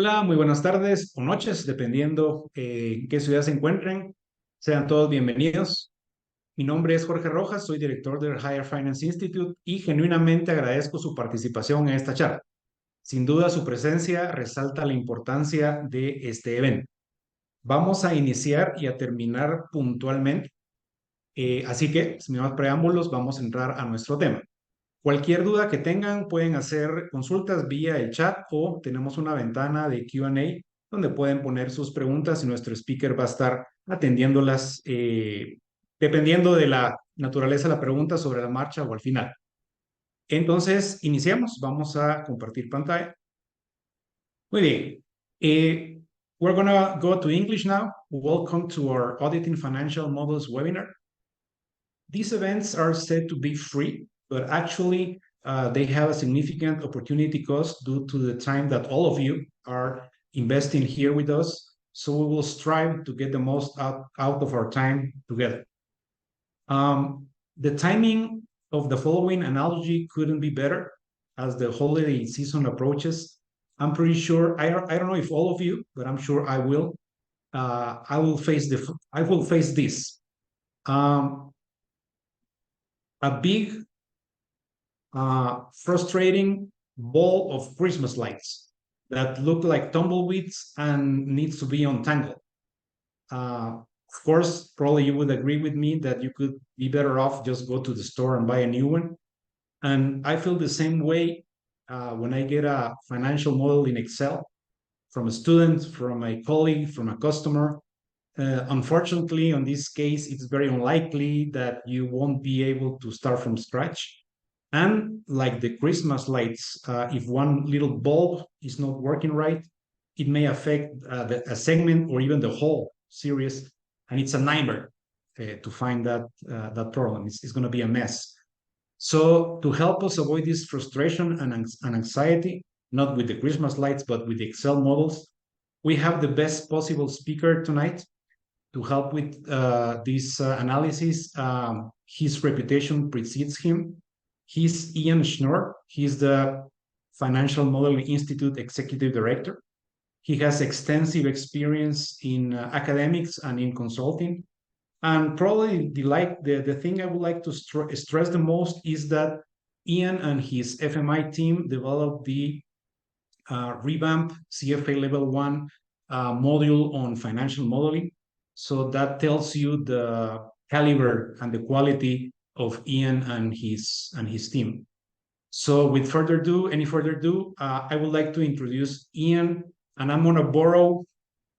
Hola, muy buenas tardes o noches, dependiendo en qué ciudad se encuentren. Sean todos bienvenidos. Mi nombre es Jorge Rojas, soy director del Higher Finance Institute y genuinamente agradezco su participación en esta charla. Sin duda, su presencia resalta la importancia de este evento. Vamos a iniciar y a terminar puntualmente. Así que, sin más preámbulos, vamos a entrar a nuestro tema. Cualquier duda que tengan, pueden hacer consultas vía el chat o tenemos una ventana de Q&A donde pueden poner sus preguntas y nuestro speaker va a estar atendiéndolas dependiendo de la naturaleza de la pregunta sobre la marcha o al final. Entonces, iniciamos. Vamos a compartir pantalla. Muy bien. We're going to go to English now. Welcome to our Auditing Financial Models webinar. These events are said to be free, but actually they have a significant opportunity cost due to the time that all of you are investing here with us. So we will strive to get the most out of our time together. The timing of the following analogy couldn't be better as the holiday season approaches. I'm pretty sure, I don't know if all of you, but I'm sure I will. I will face this. A big, frustrating ball of Christmas lights that look like tumbleweeds and needs to be untangled. Of course, probably you would agree with me that you could be better off just go to the store and buy a new one. And I feel the same way when I get a financial model in Excel from a student, from a colleague, from a customer. Unfortunately, on this case, it's very unlikely that you won't be able to start from scratch. And like the Christmas lights, if one little bulb is not working right, it may affect a segment or even the whole series. And it's a nightmare to find that problem. It's going to be a mess. So to help us avoid this frustration and anxiety, not with the Christmas lights, but with the Excel models, we have the best possible speaker tonight to help with this analysis. His reputation precedes him. He's Ian Schnoor. He's the Financial Modeling Institute Executive Director. He has extensive experience in academics and in consulting. And probably the thing I would like to stress the most is that Ian and his FMI team developed the revamp CFA Level 1 module on financial modeling. So that tells you the caliber and the quality of Ian and his team. So with any further ado, I would like to introduce Ian, and I'm going to borrow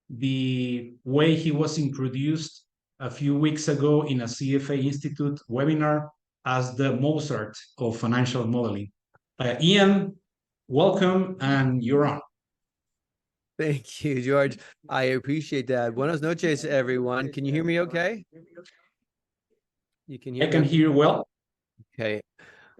the way he was introduced a few weeks ago in a CFA Institute webinar as the Mozart of financial modeling. Ian, welcome, and you're on. Thank you, George. I appreciate that. Buenas noches, everyone. Can you hear me okay? You can hear me? I can hear you well. Okay.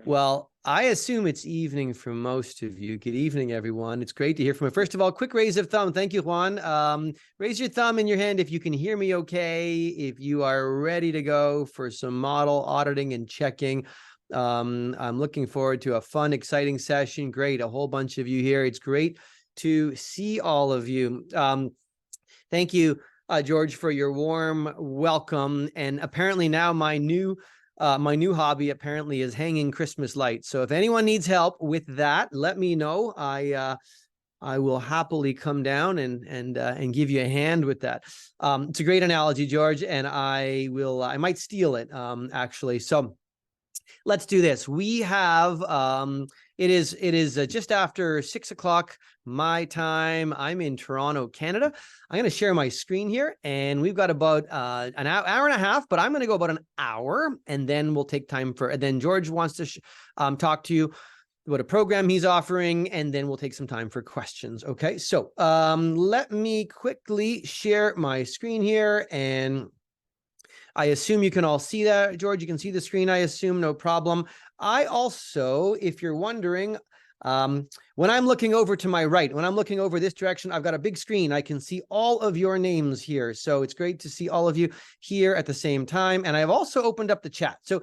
Well, I assume it's evening for most of you. Good evening, everyone. It's great to hear from you. First of all, quick raise of thumb. Thank you, Juan. Raise your thumb in your hand if you can hear me okay, if you are ready to go for some model auditing and checking. I'm looking forward to a fun, exciting session. Great. A whole bunch of you here. It's great to see all of you. Thank you, George, for your warm welcome. And apparently now my new hobby apparently is hanging Christmas lights. So if anyone needs help with that, let me know. I will happily come down and give you a hand with that. It's a great analogy, George, and I might steal it actually. So let's do this. We have it is just after 6 o'clock my time. I'm in Toronto, Canada. I'm going to share my screen here, and we've got about an hour and a half, but I'm going to go about an hour, and then we'll take time for. And then George wants to talk to you about a program he's offering, and then we'll take some time for questions. Okay, so let me quickly share my screen here, and I assume you can all see that, George. You can see the screen, I assume, no problem. I also, if you're wondering, when I'm looking over to my right, when I'm looking over this direction, I've got a big screen. I can see all of your names here. So it's great to see all of you here at the same time. And I've also opened up the chat. So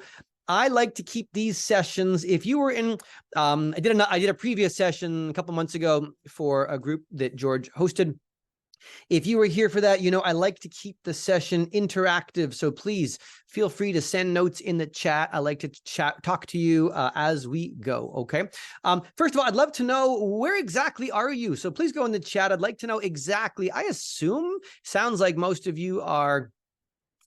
I like to keep these sessions. If you were in, I did a previous session a couple months ago for a group that George hosted. If you were here for that, you know, I like to keep the session interactive. So please feel free to send notes in the chat. I like to talk to you as we go. Okay. First of all, I'd love to know, where exactly are you? So please go in the chat. I'd like to know exactly. I assume, sounds like most of you are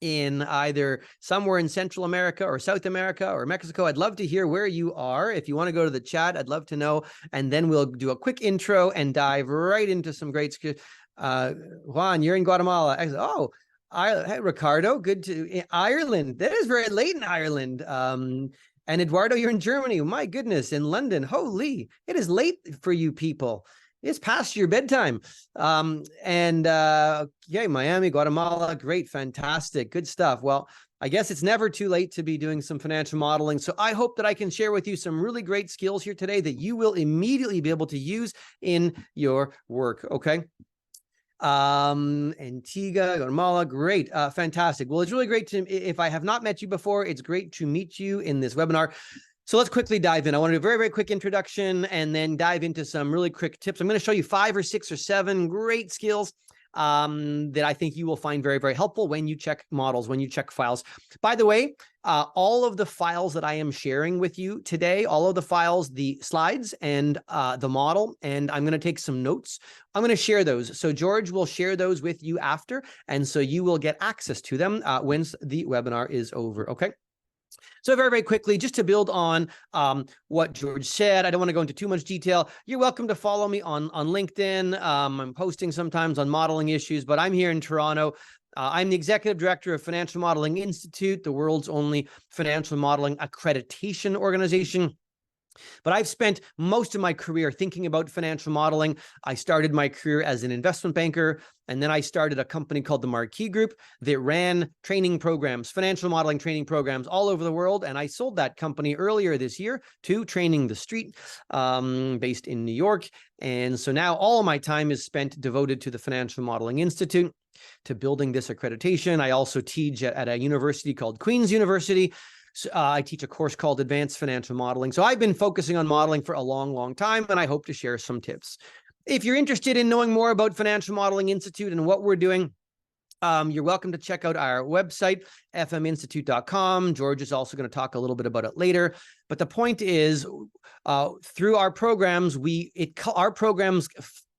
in either somewhere in Central America or South America or Mexico. I'd love to hear where you are. If you want to go to the chat, I'd love to know. And then we'll do a quick intro and dive right into some great skills. Juan, you're in Guatemala. Oh, hey, Ricardo, good to Ireland. That is very late in Ireland. And Eduardo, you're in Germany. My goodness, in London. Holy, it is late for you people. It's past your bedtime. Yeah, Miami, Guatemala, great, fantastic, good stuff. Well, I guess it's never too late to be doing some financial modeling. So I hope that I can share with you some really great skills here today that you will immediately be able to use in your work. Okay. Antigua, Guatemala, great, fantastic. Well, it's really great to, if I have not met you before, it's great to meet you in this webinar. So let's quickly dive in. I want to do a very, very quick introduction and then dive into some really quick tips. I'm going to show you 5 or 6 or 7 great skills that I think you will find very, very helpful when you check models, when you check files. By the way, all of the files that I am sharing with you today, all of the files, the slides and the model, and I'm going to take some notes. I'm going to share those. So George will share those with you after, and so you will get access to them once the webinar is over. Okay. So very, very quickly, just to build on what George said, I don't want to go into too much detail. You're welcome to follow me on LinkedIn. I'm posting sometimes on modeling issues, but I'm here in Toronto. I'm the executive director of Financial Modeling Institute, the world's only financial modeling accreditation organization. But I've spent most of my career thinking about financial modeling. I started my career as an investment banker, and then I started a company called the Marquee Group that ran training programs, financial modeling training programs all over the world. And I sold that company earlier this year to Training the Street, based in New York. And so now all of my time is spent devoted to the Financial Modeling Institute, to building this accreditation. I also teach at a university called Queen's University. So, I teach a course called Advanced Financial Modeling. So I've been focusing on modeling for a long, long time, and I hope to share some tips. If you're interested in knowing more about Financial Modeling Institute and what we're doing, you're welcome to check out our website, fminstitute.com. George is also going to talk a little bit about it later. But the point is, through our programs, our programs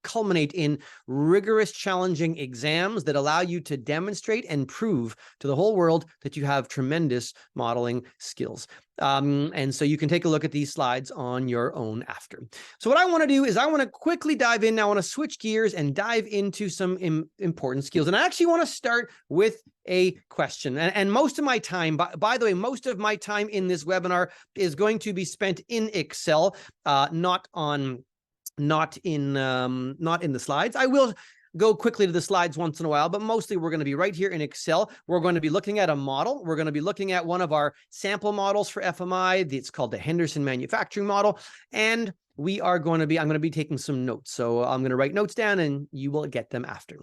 culminate in rigorous, challenging exams that allow you to demonstrate and prove to the whole world that you have tremendous modeling skills. And so you can take a look at these slides on your own after. So what I want to do is I want to quickly dive in. I want to switch gears and dive into some important skills. And I actually want to start with a question. And most of my time, by the way, most of my time in this webinar is going to be spent in Excel, not in the slides. I will go quickly to the slides once in a while, but mostly we're going to be right here in Excel. We're going to be looking at a model. We're going to be looking at one of our sample models for FMI. It's called the Henderson Manufacturing Model. And I'm going to be taking some notes. So I'm going to write notes down and you will get them after.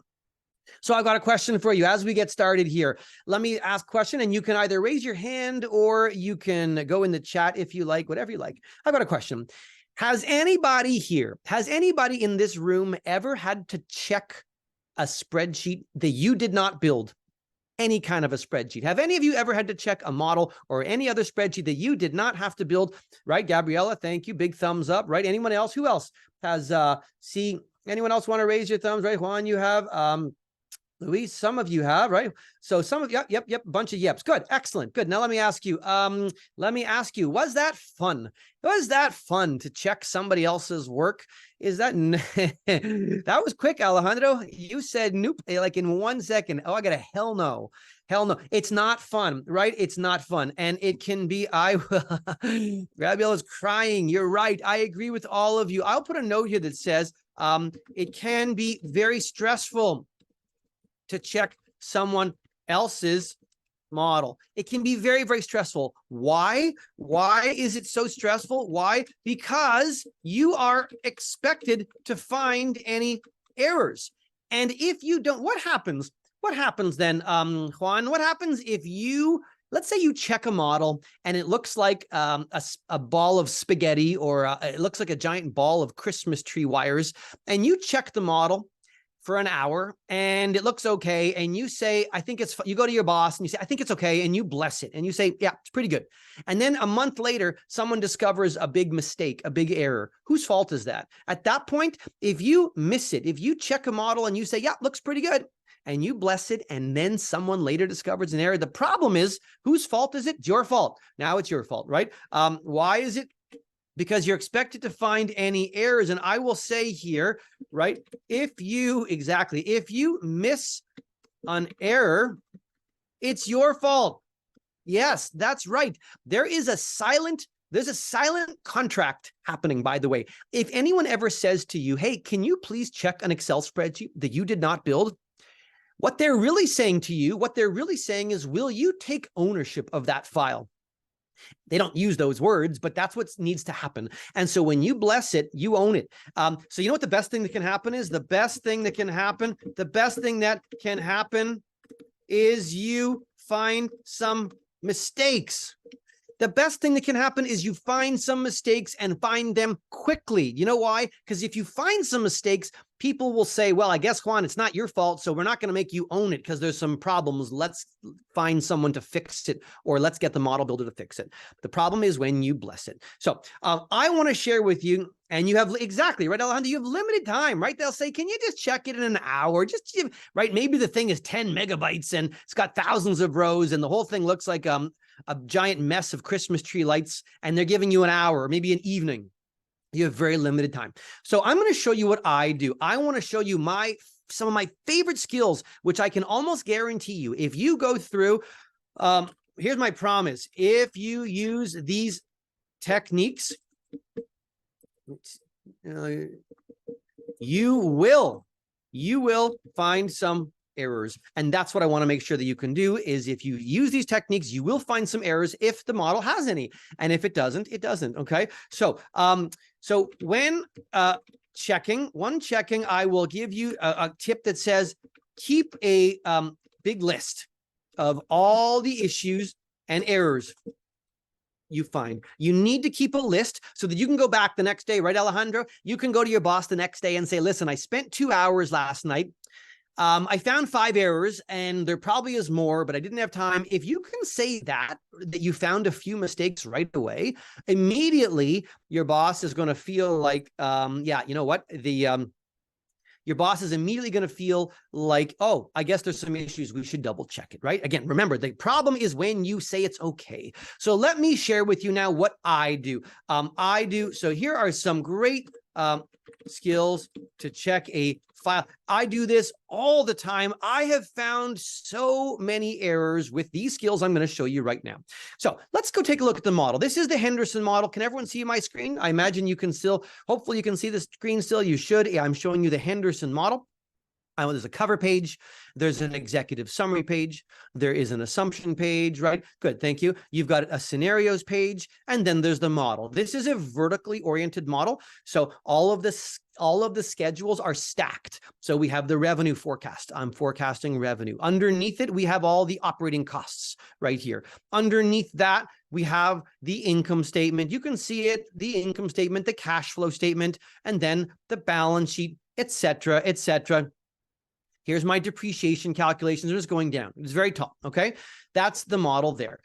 So I've got a question for you as we get started here. Let me ask a question and you can either raise your hand or you can go in the chat if you like, whatever you like. I've got a question. Has anybody in this room ever had to check a spreadsheet that you did not build? Any kind of a spreadsheet? Have any of you ever had to check a model or any other spreadsheet that you did not have to build? Right, Gabriella, thank you. Big thumbs up, right? Anyone else? Who else has, anyone else want to raise your thumbs, right? Juan, you have, Luis, some of you have, right? So some of you, yep, bunch of yeps. Good, excellent, good. Now let me ask you, was that fun? Was that fun to check somebody else's work? Is that, that was quick, Alejandro. You said nope, like in 1 second. Oh, I got a hell no. Hell no. It's not fun, right? It's not fun. And it can be, Gabriella's crying. You're right. I agree with all of you. I'll put a note here that says, it can be very stressful to check someone else's model. It can be very, very stressful. Why? Why is it so stressful? Why? Because you are expected to find any errors. And if you don't, what happens? What happens then, Juan? What happens if you let's say you check a model and it looks like a ball of spaghetti, or it looks like a giant ball of Christmas tree wires, and you check the model for an hour and it looks okay. And you say, I think it's, you go to your boss and you say, I think it's okay. And you bless it. And you say, yeah, it's pretty good. And then a month later, someone discovers a big mistake, a big error. Whose fault is that? At that point, if you miss it, if you check a model and you say, yeah, looks pretty good, and you bless it, and then someone later discovers an error, the problem is, whose fault is it? It's your fault. Now it's your fault, right? Why is it? Because you're expected to find any errors. And I will say here, right, if you miss an error, it's your fault. Yes, that's right. There's a silent contract happening, by the way. If anyone ever says to you, hey, can you please check an Excel spreadsheet that you did not build? What they're really saying to you, is, will you take ownership of that file? They don't use those words, but that's what needs to happen. And so when you bless it, you own it. So you know what the best thing that can happen is? The best thing that can happen is you find some mistakes. The best thing that can happen is you find some mistakes and find them quickly. You know why? Because if you find some mistakes, people will say, well, I guess, Juan, it's not your fault, so we're not going to make you own it because there's some problems. Let's find someone to fix it, or let's get the model builder to fix it. The problem is when you bless it. So I want to share with you, and you have exactly, right, Alejandro, you have limited time, right? They'll say, can you just check it in an hour? Just, right? Maybe the thing is 10 megabytes and it's got thousands of rows and the whole thing looks like a giant mess of Christmas tree lights, and they're giving you an hour or maybe an evening. You have very limited time. So I'm going to show you what I do. I want to show you some of my favorite skills, which I can almost guarantee you, if you go through, here's my promise. If you use these techniques, you will find some errors. And that's what I want to make sure that you can do, is if you use these techniques, you will find some errors if the model has any. And if it doesn't, it doesn't. Okay. So, when checking, I will give you a tip that says, keep a big list of all the issues and errors you find. You need to keep a list so that you can go back the next day, right, Alejandro? You can go to your boss the next day and say, listen, I spent 2 hours last night. I found 5 errors, and there probably is more, but I didn't have time. If you can say that you found a few mistakes right away, immediately your boss is going to feel like, yeah, you know what? Your boss is immediately going to feel like, oh, I guess there's some issues. We should double check it, right? Again, remember, the problem is when you say it's okay. So let me share with you now what I do. So here are some great skills to check a file. I do this all the time. I have found so many errors with these skills I'm going to show you right now. So let's go take a look at the model. This is the Henderson model. Can everyone see my screen? I imagine you can still, hopefully you can see the screen still. You should. I'm showing you the Henderson model. There's a cover page, there's an executive summary page, there is an assumption page, right? Good, thank you. You've got a scenarios page, and then there's the model. This is a vertically oriented model, so all of the schedules are stacked. So we have the revenue forecast. I'm forecasting revenue. Underneath it, we have all the operating costs right here. Underneath that, we have the income statement. You can see it, the income statement, the cash flow statement, and then the balance sheet, etc., etc. Here's my depreciation calculations. They're just going down. It's very tall, okay? That's the model there.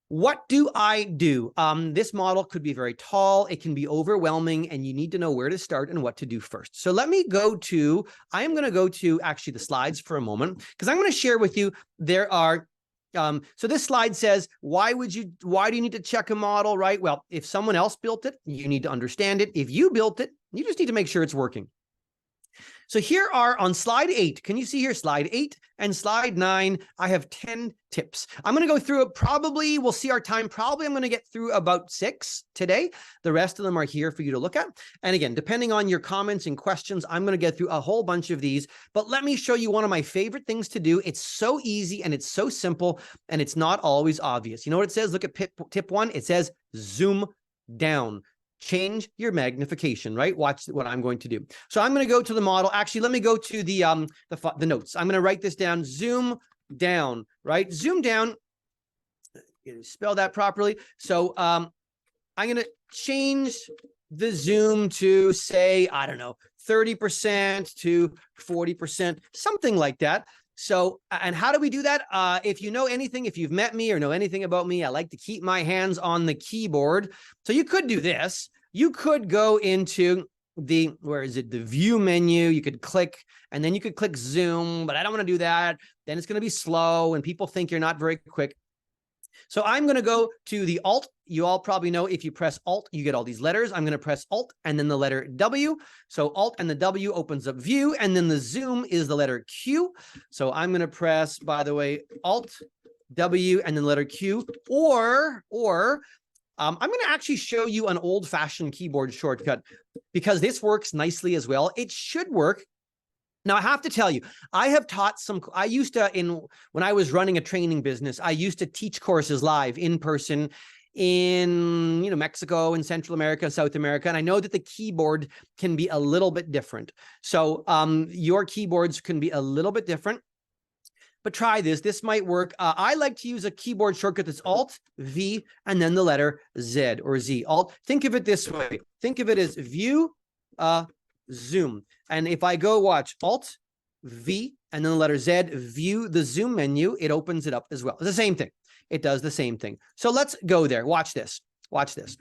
What do I do? This model could be very tall. It can be overwhelming, and you need to know where to start and what to do first. So let me go to, I am going to go to actually the slides for a moment, because I'm going to share with you, there are, so this slide says, why do you need to check a model, right? Well, if someone else built it, you need to understand it. If you built it, you just need to make sure it's working. So here are on slide 8, can you see here slide 8 and slide 9, I have 10 tips. I'm going to go through it. Probably we'll see our time. Probably I'm going to get through about 6 today. The rest of them are here for you to look at. And again, depending on your comments and questions, I'm going to get through a whole bunch of these, but let me show you one of my favorite things to do. It's so easy and it's so simple and it's not always obvious. You know what it says? Look at tip 1. It says zoom down. Change your magnification, right? Watch what I'm going to do. So I'm going to go to the model. Actually, let me go to the notes. I'm going to write this down. Zoom down, right? Zoom down. spell that properly. So I'm going to change the zoom to, say, I don't know, 30% to 40%, something like that. So, and how do we do that? If you know anything, if you've met me or know anything about me, I like to keep my hands on the keyboard. So you could do this. You could go into the, where is it? The view menu. You could click, and then you could click zoom, but I don't want to do that. Then it's going to be slow and people think you're not very quick. So I'm going to go to the Alt. You all probably know if you press Alt, you get all these letters. I'm going to press Alt and then the letter W. So Alt and the W opens up view, and then the zoom is the letter Q. So I'm going to press, by the way, Alt, W, and then the letter Q, or I'm going to actually show you an old-fashioned keyboard shortcut because this works nicely as well. It should work. Now, I have to tell you, I have taught I used to, when I was running a training business, I used to teach courses live in person in, Mexico and Central America, South America. And I know that the keyboard can be a little bit different. So your keyboards can be a little bit different, but try this. This might work. I like to use a keyboard shortcut that's Alt, V, and then the letter Z or Z. Alt. Think of it this way. Think of it as view, zoom. And if I go watch Alt, V, and then the letter Z, view the zoom menu, it opens it up as well. It's the same thing. It does the same thing. So let's go there. Watch this. Watch this.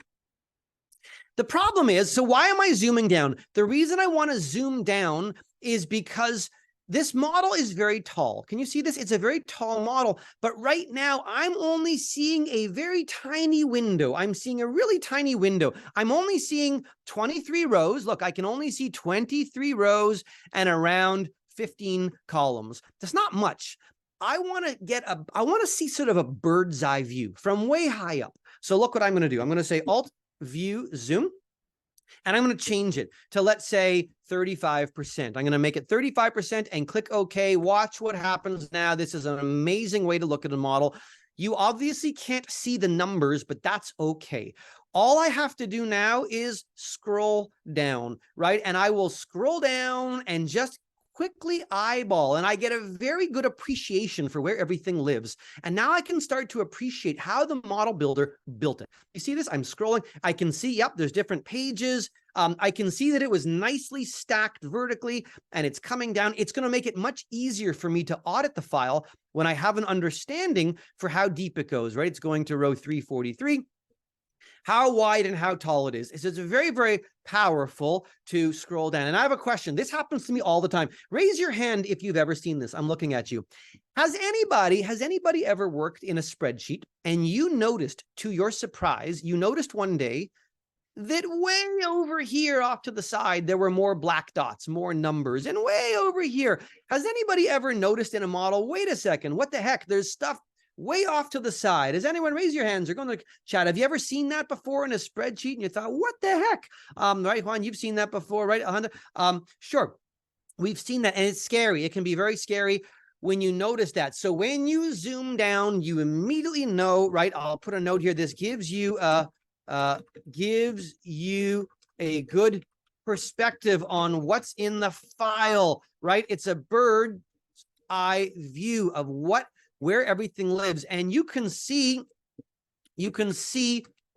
The problem is, so why am I zooming down? The reason I want to zoom down is because this model is very tall. Can you see this? It's a very tall model, but right now I'm only seeing a very tiny window. I'm seeing a really tiny window. I'm only seeing 23 rows. Look, I can only see 23 rows and around 15 columns. That's not much. I want to see sort of a bird's eye view from way high up. So look what I'm going to do. I'm going to say Alt, View, Zoom. And I'm going to change it to, let's say, 35%. I'm going to make it 35% and click OK. Watch what happens now. This is an amazing way to look at a model. You obviously can't see the numbers, but that's okay. All I have to do now is scroll down, right? And I will scroll down and just quickly eyeball, and I get a very good appreciation for where everything lives. And now I can start to appreciate how the model builder built it. You see this? I'm scrolling. I can see, yep, there's different pages. I can see that it was nicely stacked vertically and it's coming down. It's going to make it much easier for me to audit the file when I have an understanding for how deep it goes, right? It's going to row 343. How wide and how tall it is. It's very, very powerful to scroll down. And I have a question. This happens to me all the time. Raise your hand if you've ever seen this. I'm looking at you. Has anybody ever worked in a spreadsheet and you noticed, to your surprise, you noticed one day that way over here off to the side, there were more black dots, more numbers, and way over here, has anybody ever noticed in a model, wait a second, what the heck? There's stuff way off to the side. Has anyone, raise your hands? They're going to chat. Have you ever seen that before in a spreadsheet and you thought, what the heck? Right, Juan, you've seen that before, right? Sure. We've seen that, and it's scary. It can be very scary when you notice that. So when you zoom down, you immediately know, right? I'll put a note here. This gives you a good perspective on what's in the file, right? It's a bird's eye view of where everything lives. And you can see,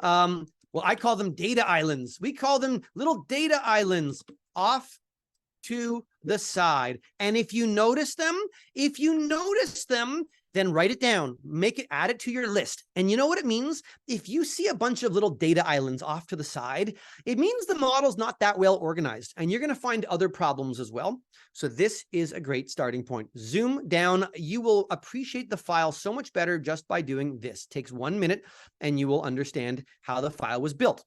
well, I call them data islands. We call them little data islands off to the side. And if you notice them, then write it down, add it to your list. And you know what it means? If you see a bunch of little data islands off to the side, it means the model's not that well organized, and you're going to find other problems as well. So this is a great starting point. Zoom down. You will appreciate the file so much better just by doing this. It takes 1 minute and you will understand how the file was built.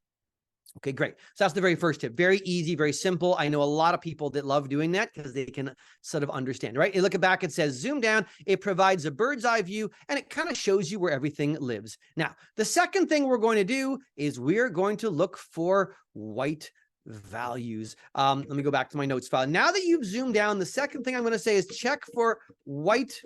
Okay, great. So that's the very first tip. Very easy, very simple. I know a lot of people that love doing that because they can sort of understand, right? You look back, it says zoom down. It provides a bird's eye view and it kind of shows you where everything lives. Now, the second thing we're going to do is we're going to look for white values. Let me go back to my notes file. Now that you've zoomed down, the second thing I'm going to say is check for white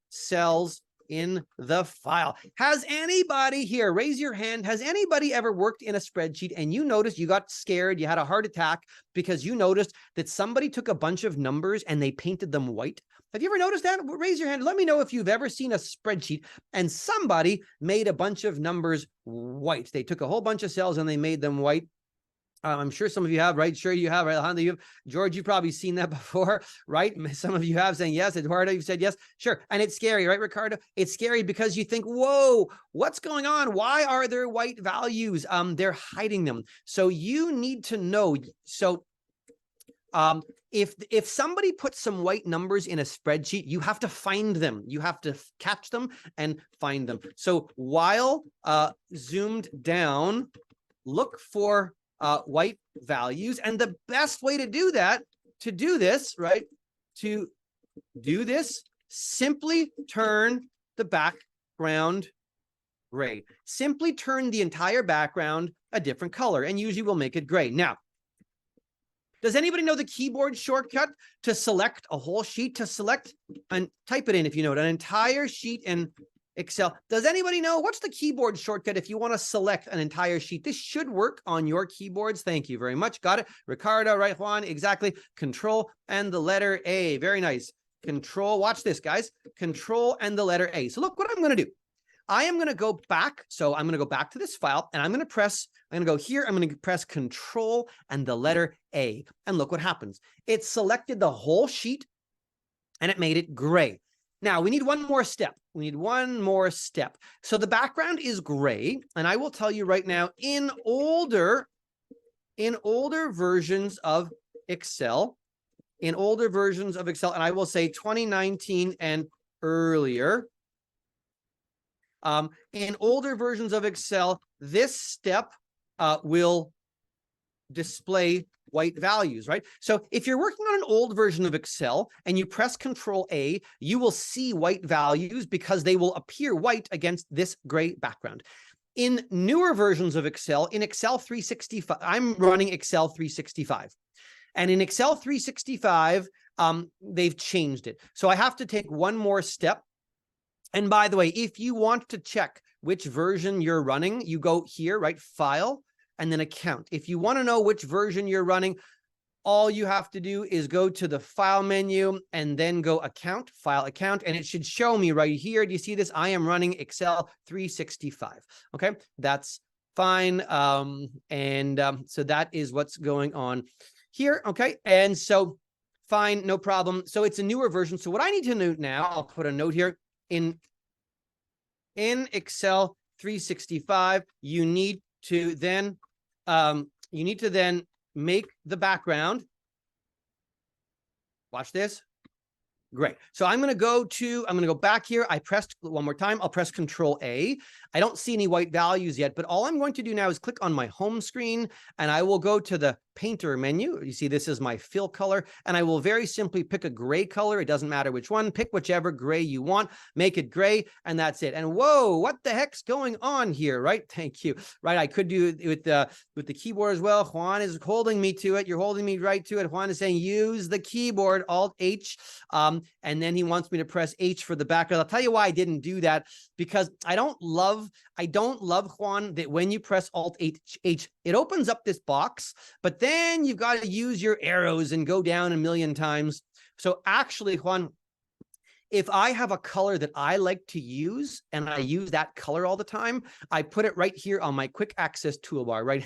cells in the file. Has anybody here, raise your hand, has anybody ever worked in a spreadsheet and you noticed you got scared, you had a heart attack because you noticed that somebody took a bunch of numbers and they painted them white? Have you ever noticed that? Raise your hand. Let me know if you've ever seen a spreadsheet and somebody made a bunch of numbers white. They took a whole bunch of cells and they made them white. I'm sure some of you have, right? Sure you have, right? Alejandro, you have. George, you've probably seen that before, right? Some of you have saying yes. Eduardo, you've said yes. Sure. And it's scary, right, Ricardo? It's scary because you think, whoa, what's going on? Why are there white values? They're hiding them. So you need to know. So if somebody puts some white numbers in a spreadsheet, you have to find them. You have to catch them and find them. So while zoomed down, look for white values. And the best way to do that, to do this, simply turn the background gray. Simply turn the entire background a different color, and usually we'll make it gray. Now, does anybody know the keyboard shortcut to select a whole sheet, to select, and type it in if you know it, an entire sheet in Excel? Does anybody know what's the keyboard shortcut if you want to select an entire sheet? This should work on your keyboards. Thank you very much. Got it. Ricardo, right, Juan? Exactly. Control and the letter A. Very nice. Control. Watch this, guys. Control and the letter A. So look what I'm going to do. I am going to go back. So I'm going to go back to this file and I'm going to go here. I'm going to press Control and the letter A. And look what happens. It selected the whole sheet and it made it gray. Now we need one more step. So the background is gray. And I will tell you right now, in older versions of Excel, and I will say 2019 and earlier, in older versions of Excel, this step will display white values, right? So if you're working on an old version of Excel and you press Control A, you will see white values because they will appear white against this gray background. In newer versions of Excel, in Excel 365, I'm running Excel 365. And in Excel 365, they've changed it. So I have to take one more step. And by the way, if you want to check which version you're running, you go here, right? File, and then Account. If you want to know which version you're running, all you have to do is go to the File menu and then go Account, File, Account, and it should show me right here. Do you see this? I am running Excel 365. Okay, that's fine. So that is what's going on here. Okay, and so fine, no problem. So it's a newer version. So what I need to note now, I'll put a note here. In Excel 365, you need to then make the background. Watch this. Great. So I'm going to go back here. I pressed one more time. I'll press Control A. I don't see any white values yet, but all I'm going to do now is click on my home screen and I will go to the painter menu. You see, this is my fill color, and I will very simply pick a gray color. It doesn't matter which one. Pick whichever gray you want, make it gray, and that's it. And whoa, what the heck's going on here, right? Thank you. Right, I could do it with the keyboard as well. Juan is holding me to it. You're holding me right to it. Juan is saying use the keyboard, Alt H, and then he wants me to press H for the background. I'll tell you why I didn't do that, because I don't love, Juan, that when you press Alt H, it opens up this box, but then you've got to use your arrows and go down a million times. So actually, Juan, if I have a color that I like to use and I use that color all the time, I put it right here on my quick access toolbar, right?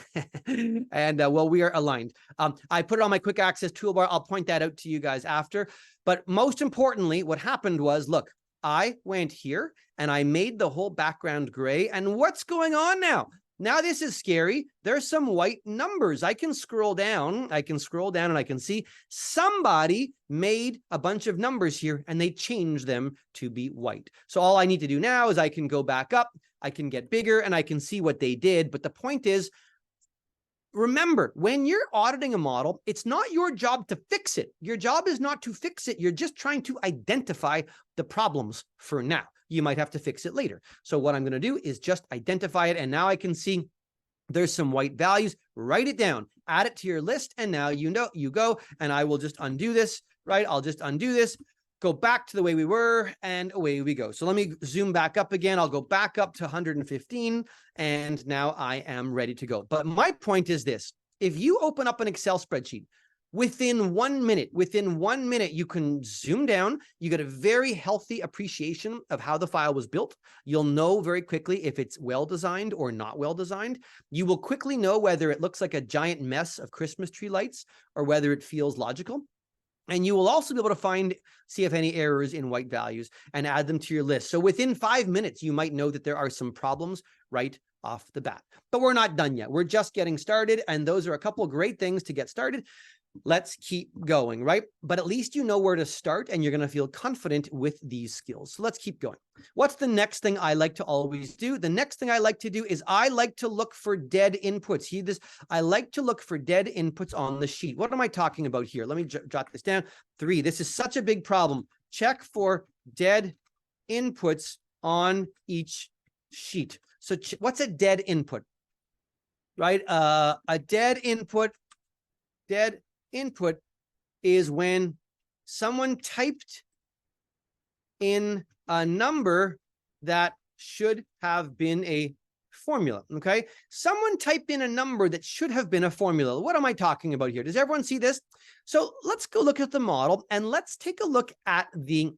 And well, we are aligned. I put it on my quick access toolbar. I'll point that out to you guys after. But most importantly, what happened was, look, I went here and I made the whole background gray. And what's going on now? Now this is scary. There's some white numbers. I can scroll down and I can see somebody made a bunch of numbers here and they changed them to be white. So all I need to do now is I can go back up, I can get bigger, and I can see what they did. But the point is, remember, when you're auditing a model, it's not your job to fix it. Your job is not to fix it. You're just trying to identify the problems for now. You might have to fix it later. So what I'm going to do is just identify it. And now I can see there's some white values. Write it down, add it to your list. And now you know, you go, and I will just undo this, right? I'll just undo this. go back to the way we were, and away we go. So let me zoom back up again. I'll go back up to 115, and now I am ready to go. But my point is this. If you open up an Excel spreadsheet, within 1 minute, you can zoom down. You get a very healthy appreciation of how the file was built. You'll know very quickly if it's well-designed or not well-designed. You will quickly know whether it looks like a giant mess of Christmas tree lights or whether it feels logical. And you will also be able to see if any errors in white values and add them to your list. So within 5 minutes, you might know that there are some problems right off the bat. But we're not done yet. We're just getting started. And those are a couple of great things to get started. Let's keep going, right? But at least you know where to start and you're going to feel confident with these skills. So let's keep going. What's the next thing I like to always do? The next thing I like to do is I like to look for dead inputs. See this? I like to look for dead inputs on the sheet. What am I talking about here? Let me jot this down. 3. This is such a big problem. Check for dead inputs on each sheet. So what's a dead input? Right? A dead input is when someone typed in a number that should have been a formula, okay? Someone typed in a number that should have been a formula. What am I talking about here? Does everyone see this? So let's go look at the model and let's take a look at the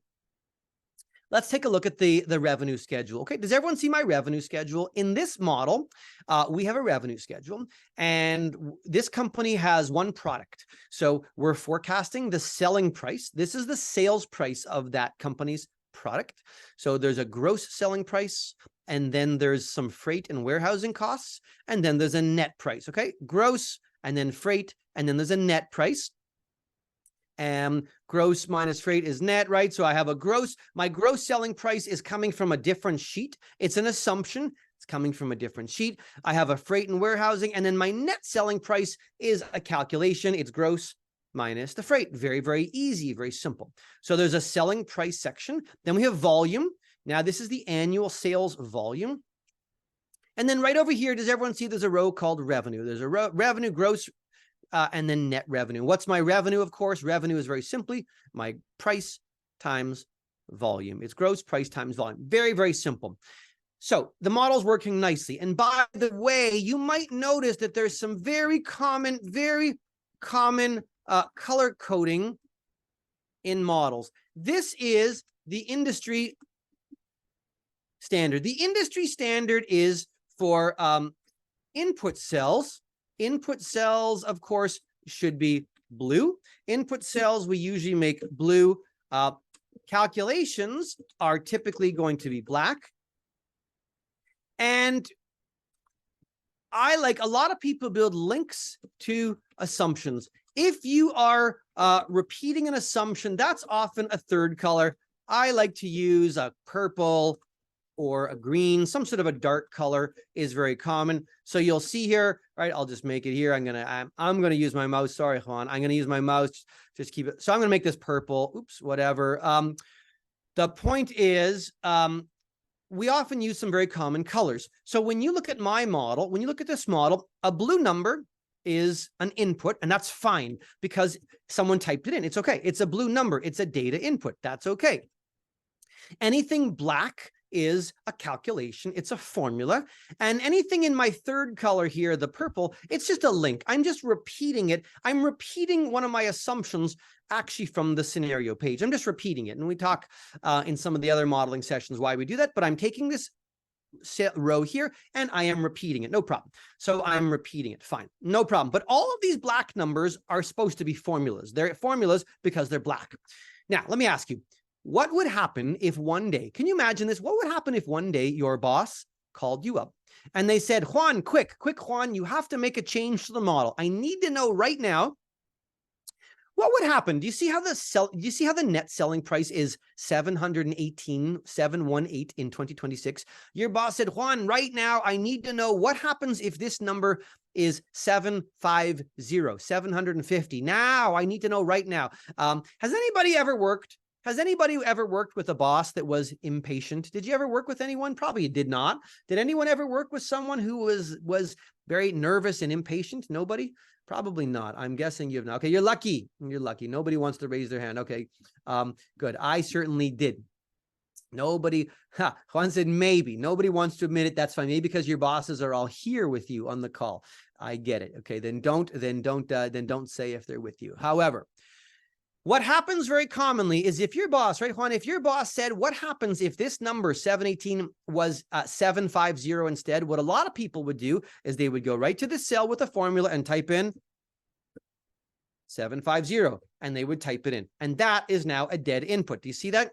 revenue schedule. Okay, does everyone see my revenue schedule? In this model, we have a revenue schedule, and this company has one product. So we're forecasting the selling price. This is the sales price of that company's product. So there's a gross selling price, and then there's some freight and warehousing costs, and then there's a net price. Okay, gross, and then freight, and then there's a net price. And gross minus freight is net, right? So I have my gross selling price is coming from a different sheet. It's an assumption. It's coming from a different sheet. I have a freight and warehousing, and then my net selling price is a calculation. It's gross minus the freight. Very, very easy, very simple. So there's a selling price section. Then we have volume. Now this is the annual sales volume. And then right over here, does everyone see there's a row called revenue? There's a revenue, gross, and then net revenue. What's my revenue? Of course, revenue is very simply my price times volume. It's gross price times volume. Very, very simple. So the model's working nicely. And by the way, you might notice that there's some very common color coding in models. This is the industry standard. The industry standard is for input cells. Input cells, of course, should be blue. Input cells, we usually make blue. Calculations are typically going to be black. And a lot of people build links to assumptions. If you are repeating an assumption, that's often a third color. I like to use a purple or a green. Some sort of a dark color is very common. So you'll see here, right? I'll just make it here. I'm gonna use my mouse. Sorry, Juan. I'm gonna use my mouse. Just keep it. So I'm gonna make this purple. Oops, whatever. The point is, we often use some very common colors. So when you look at my model, when you look at this model, a blue number is an input, and that's fine because someone typed it in. It's okay. It's a blue number. It's a data input. That's okay. Anything black is a calculation. It's a formula. And anything in my third color here, the purple, it's just a link. I'm just repeating it. I'm repeating one of my assumptions actually from the scenario page. I'm just repeating it. And we talk in some of the other modeling sessions why we do that, but I'm taking this row here and I am repeating it. No problem. So I'm repeating it. Fine. No problem. But all of these black numbers are supposed to be formulas. They're formulas because they're black. Now, let me ask you, what would happen if one day, can you imagine this? What would happen if one day your boss called you up and they said, Juan, quick, Juan, you have to make a change to the model. I need to know right now, what would happen? Do you see how the net selling price is 718 in 2026? Your boss said, Juan, right now, I need to know what happens if this number is 750. Now I need to know right now. Has anybody ever worked Has anybody ever worked with a boss that was impatient? Did you ever work with anyone? Probably you did not. Did anyone ever work with someone who was very nervous and impatient? Nobody? Probably not. I'm guessing you have not. Okay, you're lucky. You're lucky. Nobody wants to raise their hand. Okay, good. I certainly did. Nobody, Juan said maybe. Nobody wants to admit it. That's fine. Maybe because your bosses are all here with you on the call. I get it. Okay, then don't say if they're with you. However, what happens very commonly is if your boss, right, Juan, if your boss said, what happens if this number 718 was 750 instead? What a lot of people would do is they would go right to the cell with a formula and type in 750, and they would type it in. And that is now a dead input. Do you see that?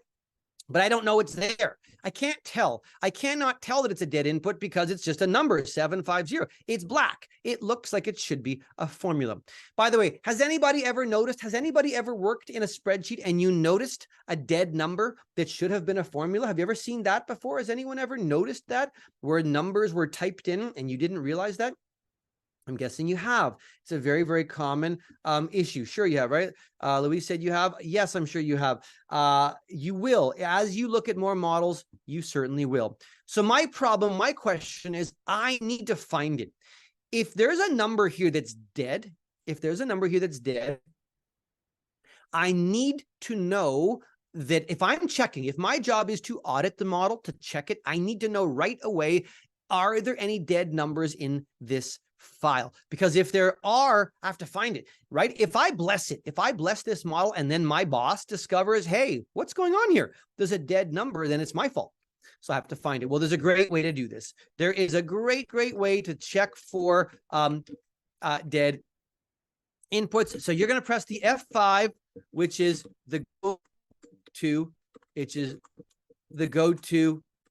But I don't know it's there. I can't tell. I cannot tell that it's a dead input because it's just a number, 750. It's black. It looks like it should be a formula. By the way, has anybody ever noticed, has anybody ever worked in a spreadsheet and you noticed a dead number that should have been a formula? Have you ever seen that before? Has anyone ever noticed that, where numbers were typed in and you didn't realize that? I'm guessing you have. It's a very, very common issue. Sure you have, right? Louise said you have. Yes, I'm sure you have. You will. As you look at more models, you certainly will. So my problem, my question is, I need to find it. If there's a number here that's dead, I need to know that if I'm checking, if my job is to audit the model, to check it, I need to know right away, are there any dead numbers in this file? Because if there are, I have to find it, right? If I bless it, if I bless this model and then my boss discovers, hey, what's going on here? There's a dead number, then it's my fault. So I have to find it. Well, there's a great way to do this. There is a great way to check for dead inputs. So you're going to press the F5, which is the go-to,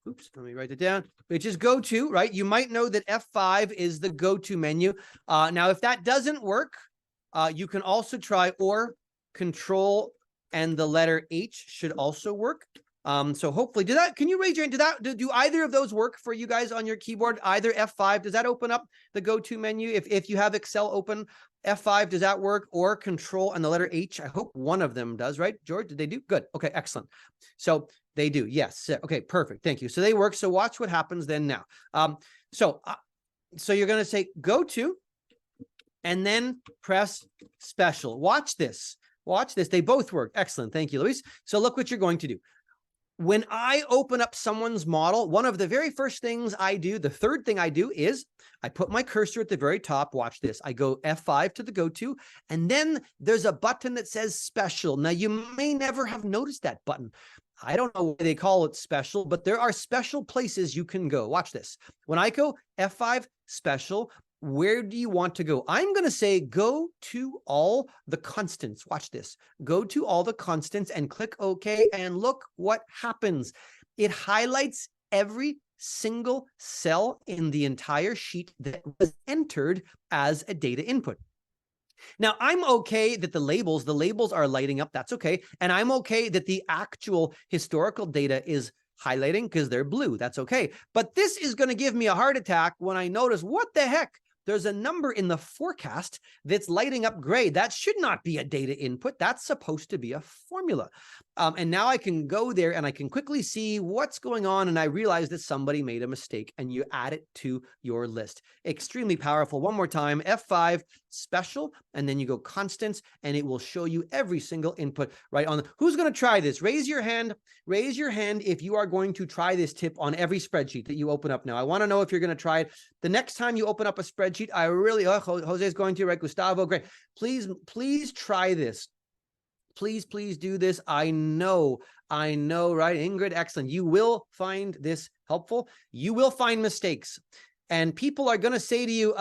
oops, let me write it down, which is go-to, right? You might know that F5 is the go-to menu. Now, if that doesn't work, you can also try or Control and the letter H should also work. So hopefully, can you raise your hand? Do either of those work for you guys on your keyboard? Either F5, does that open up the go-to menu? If you have Excel open, F5, does that work? Or Control and the letter H? I hope one of them does, right? George, did they do? Good. Okay, excellent. So they do. Yes. Okay, perfect. Thank you. So they work. So watch what happens then now. So you're going to say go to, and then press special. Watch this. Watch this. They both work. Excellent. Thank you, Luis. So look what you're going to do. When I open up someone's model, one of the very first things I do, the third thing I do is I put my cursor at the very top. Watch this. I go F5 to the go-to, and then there's a button that says special. Now, you may never have noticed that button. I don't know why they call it special, but there are special places you can go. Watch this. When I go F5 special, where do you want to go? I'm going to say go to all the constants. Watch this. Go to all the constants and click OK. And look what happens. It highlights every single cell in the entire sheet that was entered as a data input. Now, I'm okay that the labels are lighting up. That's okay. And I'm okay that the actual historical data is highlighting because they're blue. That's okay. But this is going to give me a heart attack when I notice, what the heck? There's a number in the forecast that's lighting up gray. That should not be a data input. That's supposed to be a formula. And now I can go there and I can quickly see what's going on. And I realize that somebody made a mistake, and you add it to your list. Extremely powerful. One more time, F5 special, and then you go constants, and it will show you every single input right on. Who's going to try this? Raise your hand. Raise your hand if you are going to try this tip on every spreadsheet that you open up now. I want to know if you're going to try it. The next time you open up a spreadsheet, I really, Jose is going to, right? Gustavo, great. Please try this. Please do this. I know, right? Ingrid, excellent. You will find this helpful. You will find mistakes. And people are going to say to you,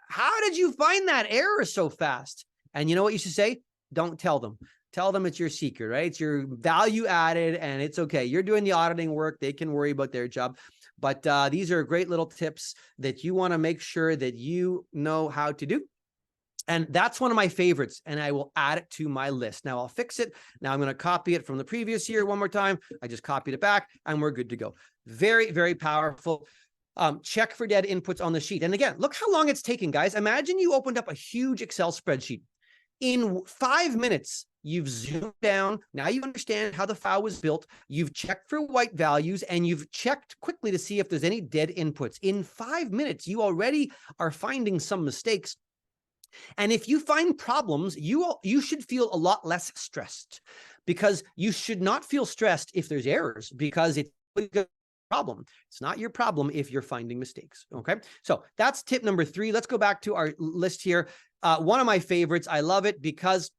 how did you find that error so fast? And you know what you should say? Don't tell them. Tell them it's your secret, right? It's your value added, and it's okay. You're doing the auditing work. They can worry about their job. But these are great little tips that you want to make sure that you know how to do. And that's one of my favorites, and I will add it to my list. Now I'll fix it. Now I'm going to copy it from the previous year one more time. I just copied it back, and we're good to go. Very, very powerful. Check for dead inputs on the sheet. And again, look how long it's taking, guys. Imagine you opened up a huge Excel spreadsheet. In 5 minutes, you've zoomed down. Now you understand how the file was built. You've checked for white values, and you've checked quickly to see if there's any dead inputs. In 5 minutes, you already are finding some mistakes. And if you find problems, you should feel a lot less stressed, because you should not feel stressed if there's errors, because it's a problem. It's not your problem if you're finding mistakes. Okay, so that's tip number 3. Let's go back to our list here. One of my favorites. I love it because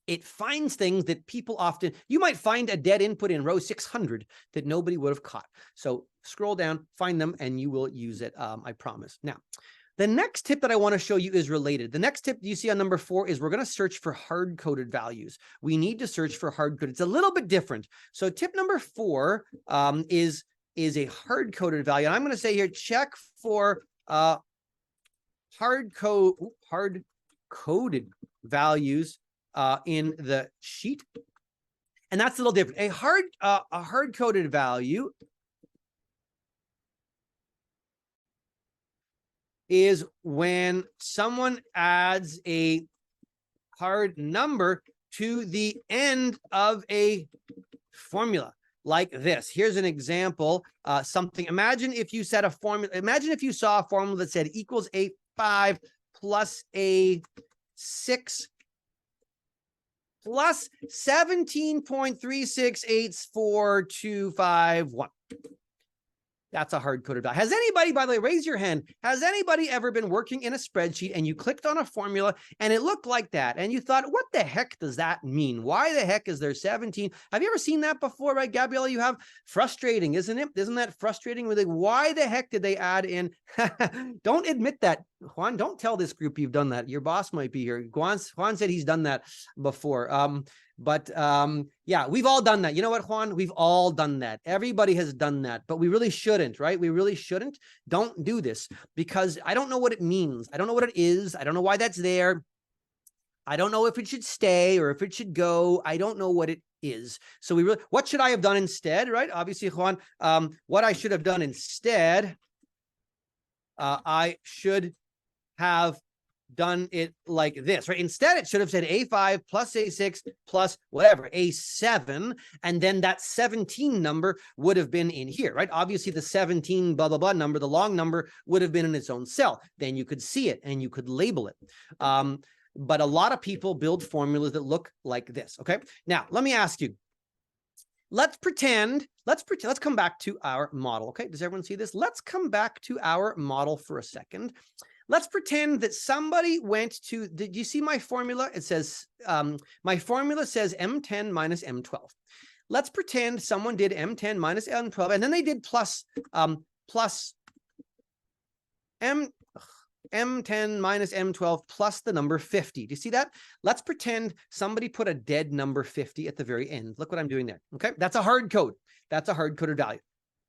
it finds things that people often, you might find a dead input in row 600 that nobody would have caught. So scroll down, find them, and you will use it. I promise. Now, the next tip that I want to show you is related. The next tip you see on number 4 is we're going to search for hard-coded values. We need to search for hard-coded. It's a little bit different. So tip number 4 is a hard-coded value. And I'm going to say here, check for hard-coded values in the sheet. And that's a little different. A hard-coded value is when someone adds a hard number to the end of a formula like this. Here's an example. Imagine if you said a formula, imagine if you saw a formula that said equals a 5 plus a 6 plus 17.3684251. That's a hard-coded value. Has anybody, by the way, raise your hand. Has anybody ever been working in a spreadsheet and you clicked on a formula and it looked like that and you thought, what the heck does that mean? Why the heck is there 17? Have you ever seen that before, right, Gabriella? You have? Frustrating, isn't it? Isn't that frustrating? Like, why the heck did they add in? Don't admit that, Juan. Don't tell this group you've done that. Your boss might be here. Juan said he's done that before. Yeah, we've all done that. You know what, Juan? We've all done that. Everybody has done that, but we really shouldn't, right? We really shouldn't. Don't do this, because I don't know what it means. I don't know what it is. I don't know why that's there. I don't know if it should stay or if it should go. I don't know what it is. So what should I have done instead, right? Obviously, Juan, what I should have done instead, I should have done it like this, right? Instead, it should have said A5 plus A6 plus whatever, A7, and then that 17 number would have been in here, right? Obviously, the 17 blah, blah, blah number, the long number, would have been in its own cell. Then you could see it and you could label it. But a lot of people build formulas that look like this, okay? Now, let me ask you, let's come back to our model, okay? Does everyone see this? Let's come back to our model for a second. Let's pretend that somebody went to, did you see my formula? It says, my formula says M10 minus M12. Let's pretend someone did M10 minus M12, and then they did plus M10 minus M12 plus the number 50. Do you see that? Let's pretend somebody put a dead number 50 at the very end. Look what I'm doing there. Okay, that's a hard code. That's a hard-coded value.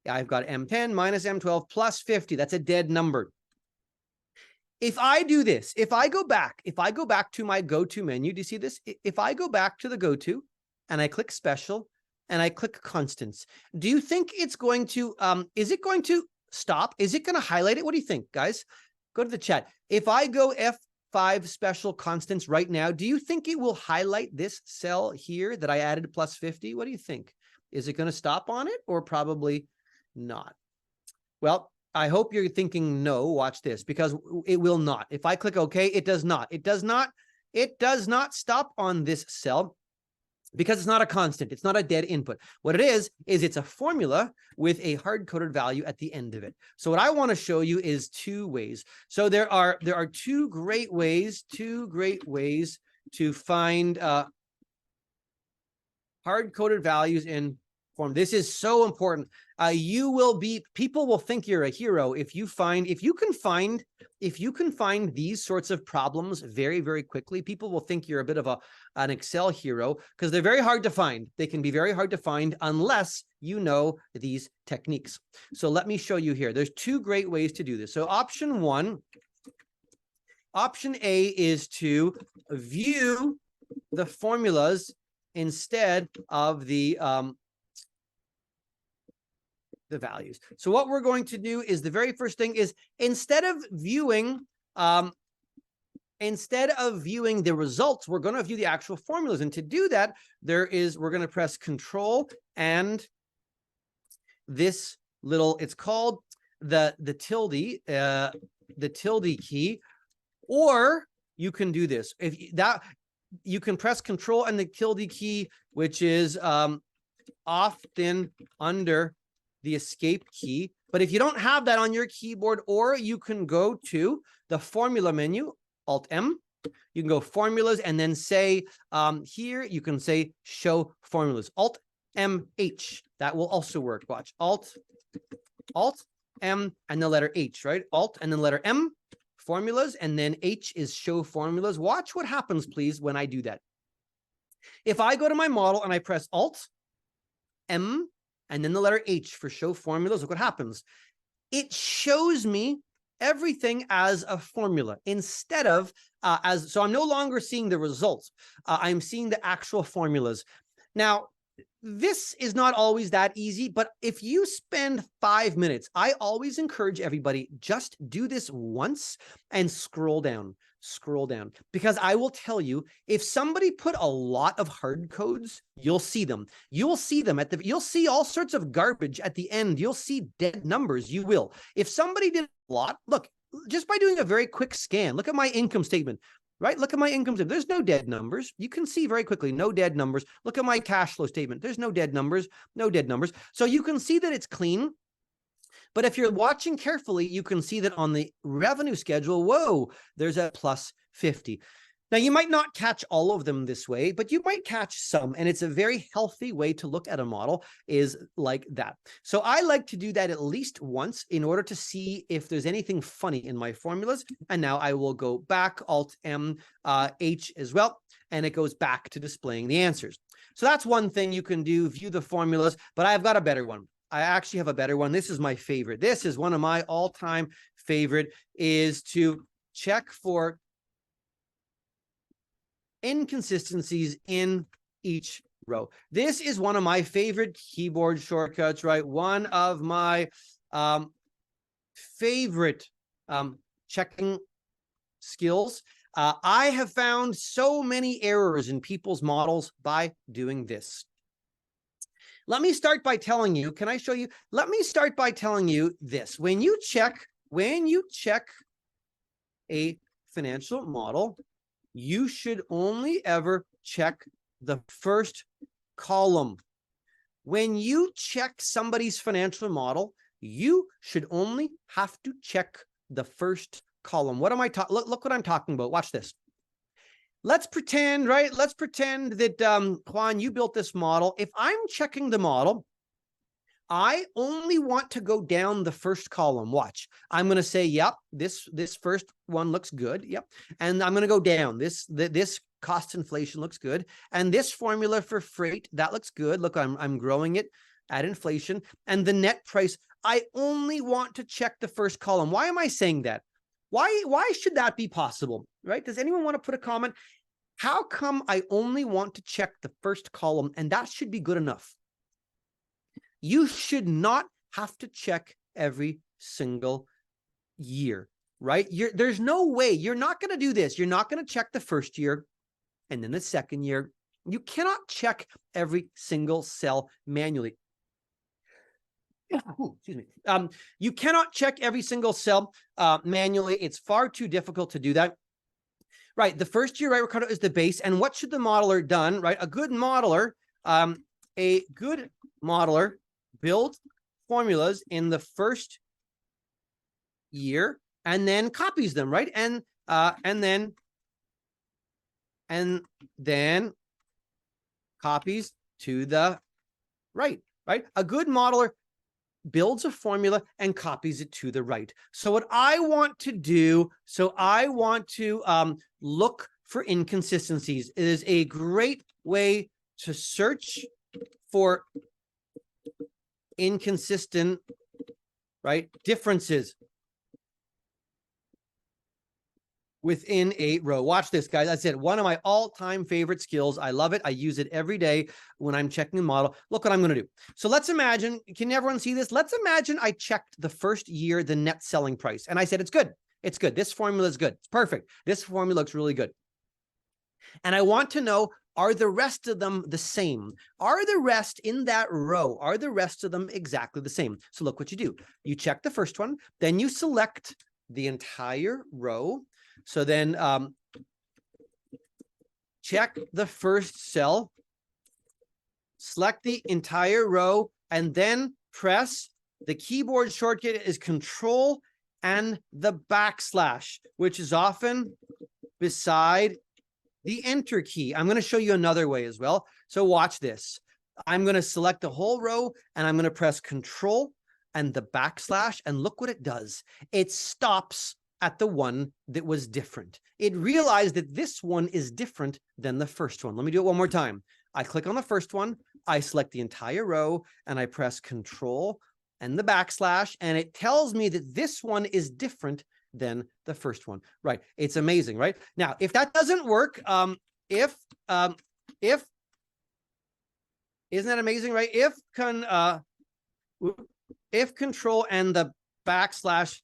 I've got M10 minus M12 plus 50. That's a dead number. If I do this, if I go back to my go-to menu, do you see this? If I go back to the go-to and I click special and I click constants, do you think it's going to, is it going to stop? Is it going to highlight it? What do you think, guys? Go to the chat. If I go F5 special constants right now, do you think it will highlight this cell here that I added plus 50? What do you think? Is it going to stop on it or probably not? Well, I hope you're thinking no. Watch this, because it will not. If I click OK, it does not. It does not stop on this cell because it's not a constant. It's not a dead input. What it is it's a formula with a hard-coded value at the end of it. So what I want to show you is 2 ways. So there are 2 great ways to find hard-coded values in form. This is so important. People will think you're a hero if you can find these sorts of problems very, very quickly. People will think you're a bit of an Excel hero, because they're very hard to find. They can be very hard to find unless you know these techniques. So let me show you here. There's 2 great ways to do this. So option A is to view the formulas instead of the values. So what we're going to do is, the very first thing is, instead of viewing instead of viewing the results, we're going to view the actual formulas. And to do that, we're going to press Control and this little, it's called the tilde key, or you can do this. You can press Control and the tilde key, which is often under the escape key. But if you don't have that on your keyboard, or you can go to the formula menu, Alt-M, you can go formulas and then say, here you can say show formulas, Alt-M-H. That will also work. Watch, Alt-M and the letter H, right? Alt and then letter M, formulas, and then H is show formulas. Watch what happens, please, when I do that. If I go to my model and I press Alt-M and then the letter H for show formulas, look what happens. It shows me everything as a formula instead of so I'm no longer seeing the results. I'm seeing the actual formulas. Now, this is not always that easy, but if you spend 5 minutes, I always encourage everybody, just do this once and scroll down, because I will tell you, if somebody put a lot of hard codes, you'll see them. You'll see them you'll see all sorts of garbage at the end. You'll see dead numbers. You will. If somebody did a lot, look, just by doing a very quick scan, look at my income statement. Right? Look at my income statement. There's no dead numbers. You can see very quickly, no dead numbers. Look at my cash flow statement. There's no dead numbers, no dead numbers. So you can see that it's clean. But if you're watching carefully, you can see that on the revenue schedule, whoa, there's a plus 50. Now, you might not catch all of them this way, but you might catch some. And it's a very healthy way to look at a model, is like that. So I like to do that at least once in order to see if there's anything funny in my formulas. And now I will go back, Alt-M, H as well. And it goes back to displaying the answers. So that's one thing you can do, view the formulas. But I've got a better one. I actually have a better one. This is my favorite. This is one of my all-time favorite, is to check for inconsistencies in each row. This is one of my favorite keyboard shortcuts, right? One of my favorite checking skills. I have found so many errors in people's models by doing this. Let me start by telling you, can I show you? Let me start by telling you this. When you check a financial model, you should only ever check the first column. When you check somebody's financial model, you should only have to check the first column. What am I talking? Look what I'm talking about. Watch this. Let's pretend, right? Let's pretend that, Juan, you built this model. If I'm checking the model, I only want to go down the first column. Watch. I'm going to say, yep, this first one looks good. Yep. And I'm going to go down. This cost inflation looks good. And this formula for freight, that looks good. Look, I'm growing it at inflation. And the net price, I only want to check the first column. Why am I saying that? Why should that be possible, right? Does anyone want to put a comment? How come I only want to check the first column and that should be good enough? You should not have to check every single year, right? There's no way. You're not going to do this. You're not going to check the first year and then the second year. You cannot check every single cell manually. Ooh, excuse me. You cannot check every single cell manually. It's far too difficult to do that. Right. The first year, right, Ricardo, is the base. And what should the modeler done, right? A good modeler build formulas in the first year and then copies them, right? And then copies to the right? A good modeler builds a formula and copies it to the right. So what I want to do, look for inconsistencies. It is a great way to search for inconsistent, right, differences within a row. Watch this, guys. That's it. One of my all-time favorite skills. I love it. I use it every day when I'm checking a model. Look what I'm going to do. So let's imagine, can everyone see this? Let's imagine I checked the first year, the net selling price, and I said, it's good. It's good. This formula is good. It's perfect. This formula looks really good. And I want to know, are the rest of them the same? Are the rest in that row, are the rest of them exactly the same? So look what you do. You check the first one, then you select the entire row. So then check the first cell, select the entire row, and then press the keyboard shortcut is Control and the backslash, which is often beside the Enter key. I'm going to show you another way as well. So watch this. I'm going to select the whole row and I'm going to press Control and the backslash, and look what it does. It stops at the one that was different. It realized that this one is different than the first one. Let me do it one more time. I click on the first one, I select the entire row, and I press Control and the backslash, and it tells me that this one is different than the first one. Right? It's amazing, right? Now, if that doesn't work, isn't that amazing, right? If Control and the backslash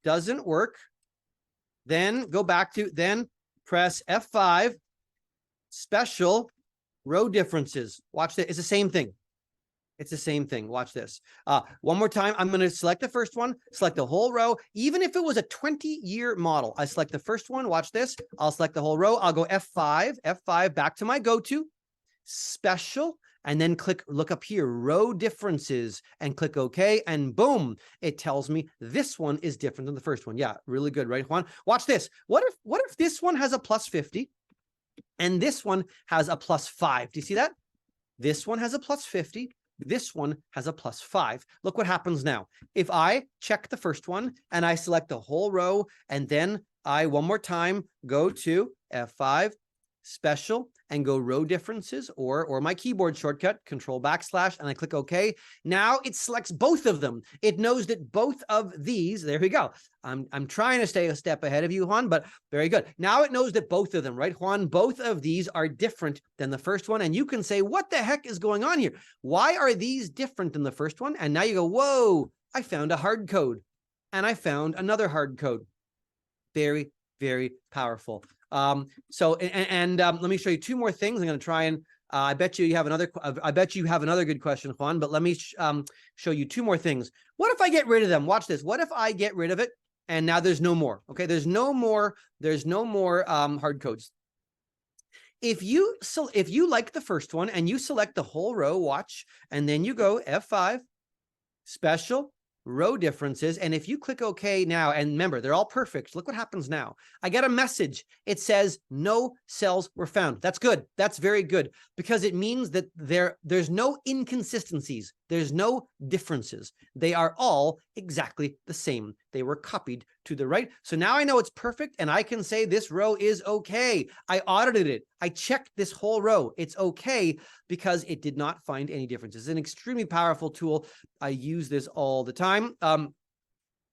doesn't work, then go back to, then press F5, special row differences. Watch that. It's the same thing. It's the same thing. Watch this. One more time. I'm going to select the first one, select the whole row. Even if it was a 20-year model, I select the first one. Watch this. I'll select the whole row. I'll go F5, back to my go-to, special, and then click, look up here, row differences, and click OK, and boom, it tells me this one is different than the first one. Yeah, really good, right, Juan? Watch this. What if this one has a plus 50 and this one has a plus 5? Do you see that? This one has a plus 50. This one has a plus 5. Look what happens now. If I check the first one and I select the whole row, and then I, one more time, go to F5, special, and go row differences, or my keyboard shortcut, Control backslash, and I click OK. Now it selects both of them. It knows that both of these, there we go. I'm trying to stay a step ahead of you, Juan, but very good. Now it knows that both of them, right, Juan? Both of these are different than the first one. And you can say, what the heck is going on here? Why are these different than the first one? And now you go, whoa, I found a hard code. And I found another hard code. Very, very powerful. Let me show you two more things. I'm going to try and I bet you have another good question, Juan, but let me show you two more things. What if I get rid of them? Watch this. What if I get rid of it and now there's no more? Okay, there's no more hard codes. If you like the first one and you select the whole row, watch, and then you go F5, special, row differences, and if you click OK now, and remember, they're all perfect. Look what happens now. I get a message. It says no cells were found. That's good. That's very good, because it means that there's no inconsistencies. There's no differences. They are all exactly the same. They were copied to the right. So now I know it's perfect, and I can say this row is okay. I audited it. I checked this whole row. It's okay because it did not find any differences. It's an extremely powerful tool. I use this all the time.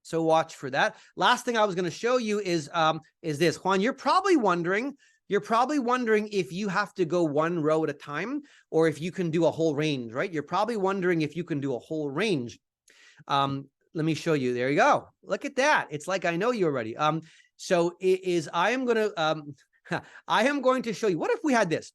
So watch for that. Last thing I was going to show you is this. Juan, you're probably wondering if you have to go one row at a time or if you can do a whole range, right? You're probably wondering if you can do a whole range. Let me show you. There you go. Look at that. It's like I know you already. So I am going to show you. What if we had this?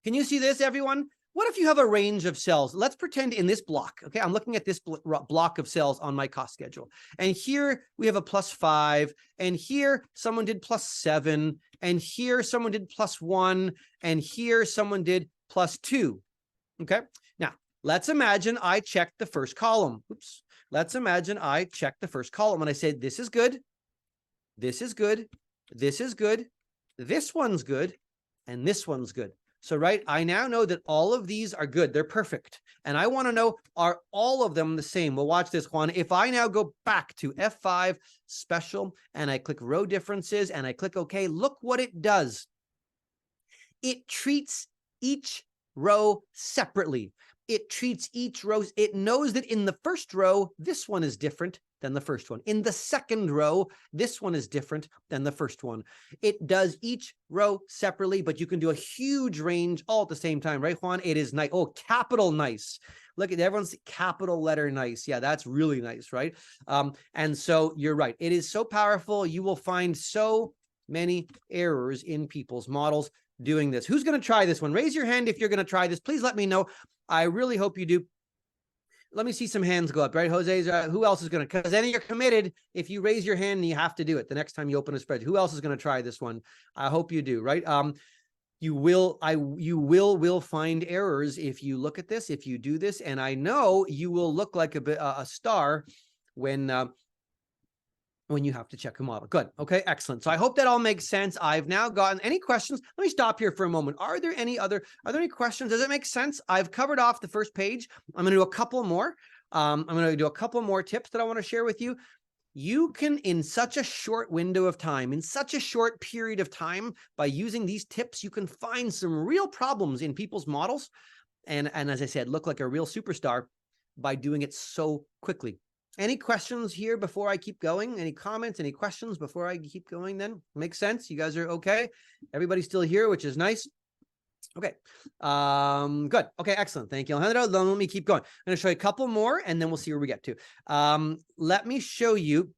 Can you see this, everyone? What if you have a range of cells? Let's pretend in this block, okay? I'm looking at this block of cells on my cost schedule. And here we have a +5, and here someone did +7, and here someone did +1, and here someone did +2, okay? Now, let's imagine I checked the first column. Oops. Let's imagine I checked the first column, and I said, this is good, this is good, this is good, this one's good, and this one's good. So, right, I now know that all of these are good. They're perfect. And I want to know, are all of them the same? Well, watch this, Juan. If I now go back to F5 special and I click row differences and I click OK, look what it does. It treats each row separately. It treats each row. It knows that in the first row, this one is different than the first one. In the second row, this one is different than the first one. It does each row separately, but you can do a huge range all at the same time, right, Juan? It is nice. Oh, capital nice. Look at everyone's capital letter nice. Yeah, that's really nice, right? And so you're right. It is so powerful. You will find so many errors in people's models doing this. Who's going to try this one? Raise your hand if you're going to try this. Please let me know. I really hope you do. Let me see some hands go up, right? Jose's, who else is going to, because then you're committed. If you raise your hand, you have to do it the next time you open a spreadsheet. Who else is going to try this one? I hope you do, right? You will find errors if you look at this, if you do this. And I know you will look like a star when you have to check a model. Good. Okay, excellent. So I hope that all makes sense. I've now gotten any questions. Let me stop here for a moment. Are there any questions? Does it make sense? I've covered off the first page. I'm going to do a couple more. I'm going to do a couple more tips that I want to share with you. You can, in such a short window of time, in such a short period of time, by using these tips, you can find some real problems in people's models. And as I said, look like a real superstar by doing it so quickly. Any questions here before I keep going? Any comments, any questions before I keep going then? Makes sense? You guys are okay? Everybody's still here, which is nice. Okay, good. Okay, excellent. Thank you, Alejandro. Then let me keep going. I'm going to show you a couple more, and then we'll see where we get to. Let me show you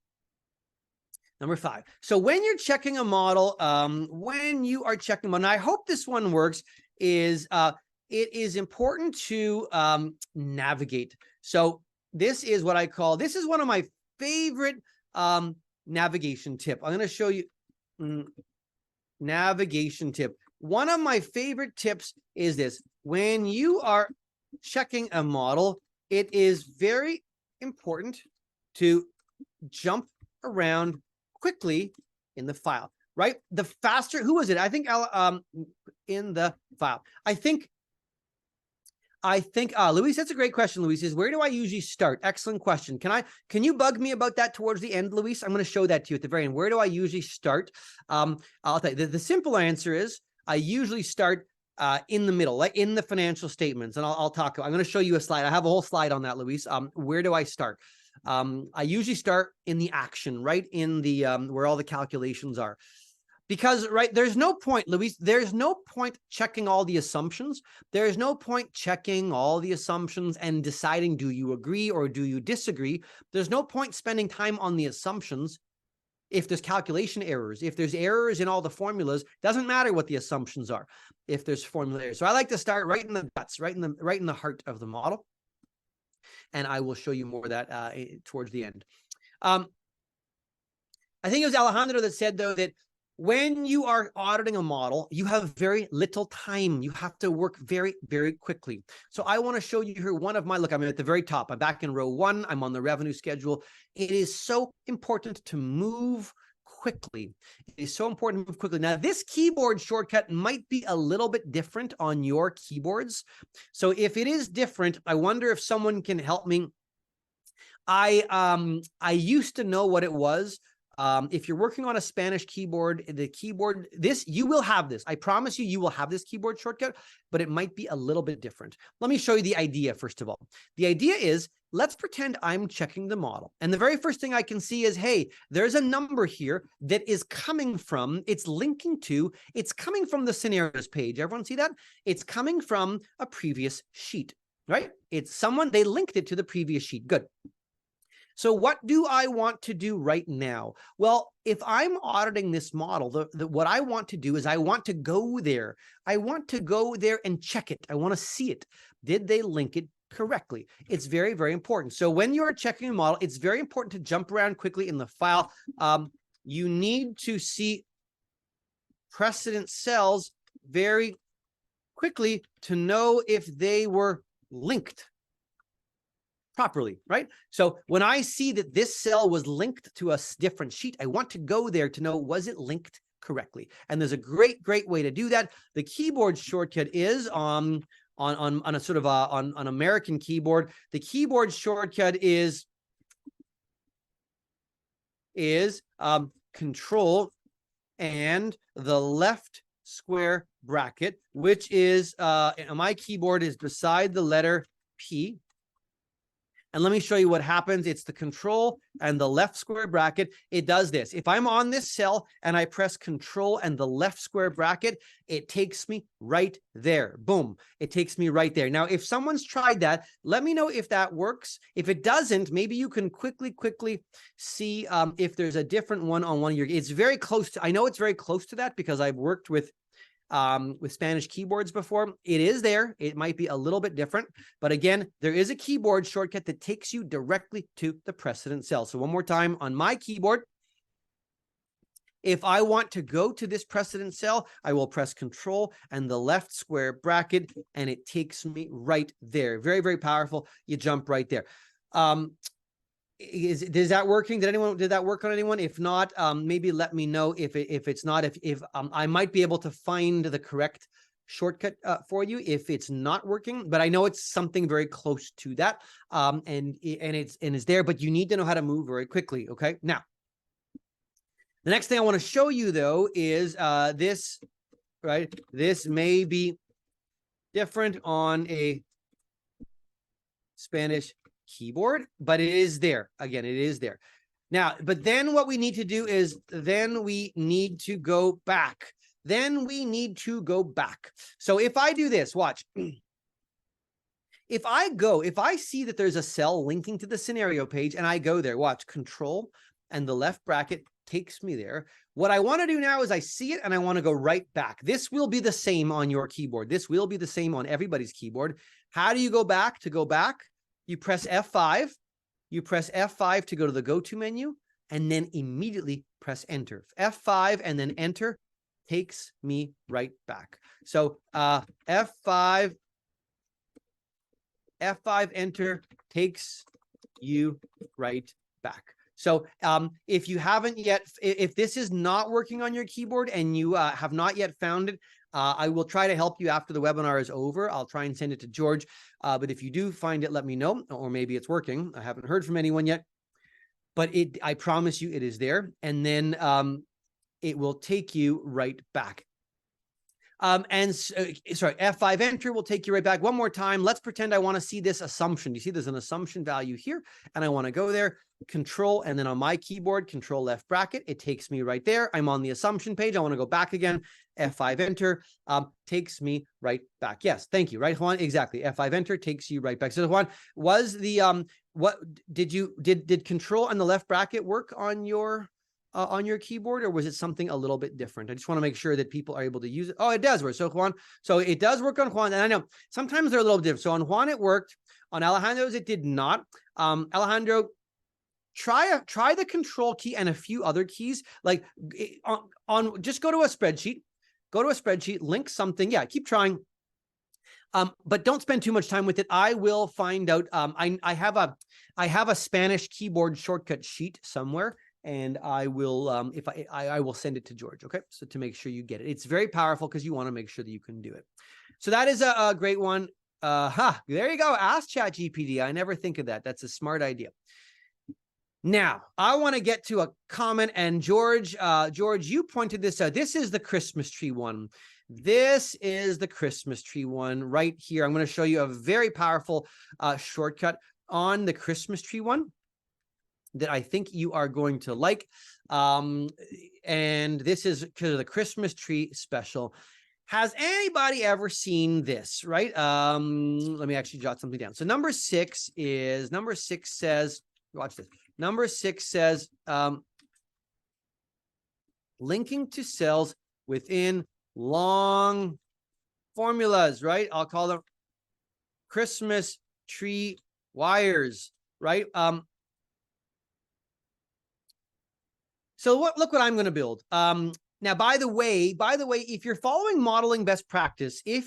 number 5. So when you're checking a model, and I hope this one works, is it is important to navigate. So this is what I call, this is one of my favorite navigation tip. I'm going to show you navigation tip. One of my favorite tips is this. When you are checking a model, it is very important to jump around quickly in the file, right? The faster, who was it? I think in the file. I think Luis, that's a great question. Luis says, where do I usually start? Excellent question. Can you bug me about that towards the end, Luis? I'm going to show that to you at the very end. Where do I usually start? I'll tell you, the simple answer is I usually start in the middle, like in the financial statements. And I'm going to show you a slide. I have a whole slide on that, Luis. Where do I start? I usually start in the action, right? In the, where all the calculations are. Because, right, there's no point, Luis, there's no point checking all the assumptions. There's no point checking all the assumptions and deciding, do you agree or do you disagree? There's no point spending time on the assumptions if there's calculation errors. If there's errors in all the formulas, doesn't matter what the assumptions are if there's formula errors. So I like to start right in the guts, right in the heart of the model. And I will show you more of that towards the end. I think it was Alejandro that said, though, that when you are auditing a model, you have very little time. You have to work very, very quickly. So I want to show you here one of my, look, I'm at the very top. I'm back in row 1. I'm on the revenue schedule. It is so important to move quickly. It is so important to move quickly. Now, this keyboard shortcut might be a little bit different on your keyboards. So if it is different, I wonder if someone can help me. I used to know what it was. If you're working on a Spanish keyboard, you will have this. I promise you, you will have this keyboard shortcut, but it might be a little bit different. Let me show you the idea, first of all. The idea is, let's pretend I'm checking the model. And the very first thing I can see is, hey, there's a number here that is coming from, it's coming from the scenarios page. Everyone see that? It's coming from a previous sheet, right? They linked it to the previous sheet. Good. So what do I want to do right now? Well, if I'm auditing this model, what I want to do is I want to go there. I want to go there and check it. I want to see it. Did they link it correctly? It's very, very important. So when you're checking a model, it's very important to jump around quickly in the file. You need to see precedent cells very quickly to know if they were linked properly, right? So when I see that this cell was linked to a different sheet, I want to go there to know, was it linked correctly? And there's a great way to do that. The keyboard shortcut is on a sort of on American keyboard. The keyboard shortcut is Control and the left square bracket, which is my keyboard is beside the letter P. And let me show you what happens. It's the control and the left square bracket. It does this. If I'm on this cell and I press control and the left square bracket, it takes me right there. Boom. It takes me right there. Now, if someone's tried that, let me know if that works. If it doesn't, maybe you can quickly see if there's a different one on one of your, it's very close to, I know it's very close to that because I've worked with Spanish keyboards before. It is there. It might be a little bit different, but again, there is a keyboard shortcut that takes you directly to the precedent cell. So one more time on my keyboard, if I want to go to this precedent cell, I will press control and the left square bracket, and it takes me right there. Very, very powerful. You jump right there. Is that working? Did that work on anyone? If not, maybe let me know if it's not, if I might be able to find the correct shortcut for you if it's not working, but I know it's something very close to that. And it's there, but you need to know how to move very quickly. Okay. Now, the next thing I want to show you though is this, right? This may be different on a Spanish keyboard, but it is there. Again, it is there. Now, but then what we need to do is then we need to go back. Then we need to go back. So if I do this, watch. If I see that there's a cell linking to the scenario page and I go there, watch, control and the left bracket takes me there. What I want to do now is I see it and I want to go right back. This will be the same on your keyboard. This will be the same on everybody's keyboard. How do you go back? To go back, you press F5. You press F5 to go to the go-to menu and then immediately press enter. F5 and then enter takes me right back. So F5 enter takes you right back. So if you haven't yet, if this is not working on your keyboard and you have not yet found it, I will try to help you after the webinar is over. I'll try and send it to George. But if you do find it, let me know, or maybe it's working. I haven't heard from anyone yet, but I promise you it is there. And then it will take you right back. Sorry, F5 enter will take you right back. One more time. Let's pretend I want to see this assumption. You see there's an assumption value here and I want to go there, control, and then on my keyboard, control left bracket, it takes me right there. I'm on the assumption page. I want to go back again. F5 enter takes me right back. Yes, thank you. Right, Juan? Exactly. F5 enter takes you right back. So Juan, was the what did control and the left bracket work on your keyboard, or was it something a little bit different? I just want to make sure that people are able to use it. Oh, it does work. So Juan, so it does work on Juan. And I know sometimes they're a little different. So on Juan, it worked. On Alejandro's, it did not. Alejandro, try the control key and a few other keys. Like on just go to a spreadsheet. Go to a spreadsheet, link something. Yeah, keep trying. But don't spend too much time with it. I will find out. I have a Spanish keyboard shortcut sheet somewhere, and I will I will send it to George. Okay, so to make sure you get it, it's very powerful because you want to make sure that you can do it. So that is a great one. There you go. Ask ChatGPT. I never think of that. That's a smart idea. Now, I want to get to a comment, and George, you pointed this out. This is the Christmas tree one. This is the Christmas tree one right here. I'm going to show you a very powerful shortcut on the Christmas tree one that I think you are going to like. And this is because of the Christmas tree special. Has anybody ever seen this, right? Let me actually jot something down. So number six says, watch this. Number 6 says, linking to cells within long formulas, right? I'll call them Christmas tree wires, right? So look what I'm going to build. Now, by the way, if you're following modeling best practice, look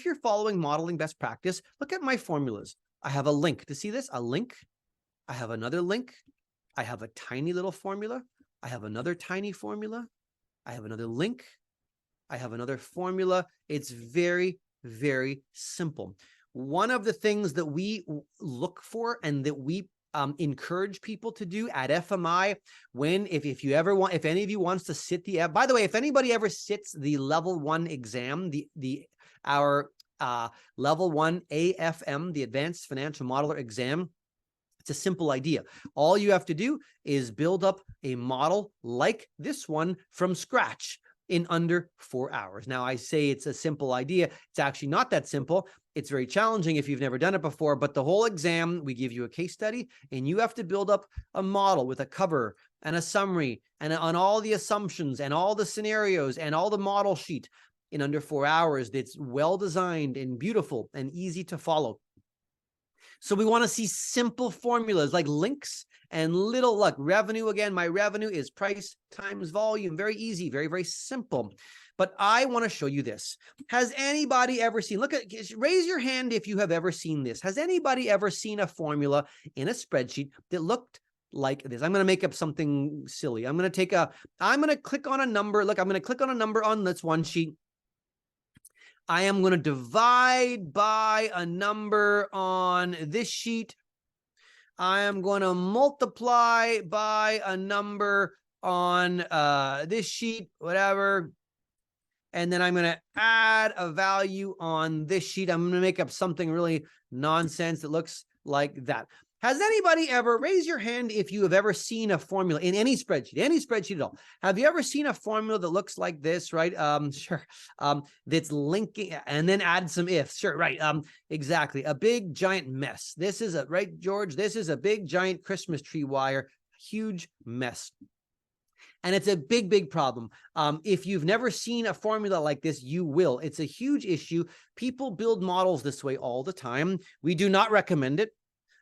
at my formulas. I have a link to see this, a link. I have another link. I have a tiny little formula. I have another tiny formula. I have another link. I have another formula. It's very, very simple. One of the things that we look for and that we encourage people to do at FMI, if any of you wants to sit by the way, if anybody ever sits the level 1 exam, our level 1 AFM, the Advanced Financial Modeler exam, It's a simple idea. All you have to do is build up a model like this one from scratch in under 4 hours. Now, I say it's a simple idea. It's actually not that simple. It's very challenging if you've never done it before, but the whole exam, we give you a case study and you have to build up a model with a cover and a summary and on all the assumptions and all the scenarios and all the model sheet in under 4 hours. That's well designed and beautiful and easy to follow. So we want to see simple formulas like links and little luck. Revenue, again, my revenue is price times volume. Very easy, very, very simple. But I want to show you this. Has anybody ever seen, raise your hand if you have ever seen this. Has anybody ever seen a formula in a spreadsheet that looked like this? I'm going to make up something silly. I'm going to click on a number. Look, I'm going to click on a number on this one sheet. I am going to divide by a number on this sheet. I am going to multiply by a number on this sheet, whatever. And then I'm going to add a value on this sheet. I'm going to make up something really nonsense that looks like that. Has anybody ever, raise your hand if you have ever seen a formula in any spreadsheet at all. Have you ever seen a formula that looks like this, right? Sure. That's linking and then add some ifs. Sure, right. Exactly. A big giant mess. This is right, George? This is a big giant Christmas tree wire. Huge mess. And it's a big, big problem. If you've never seen a formula like this, you will. It's a huge issue. People build models this way all the time. We do not recommend it.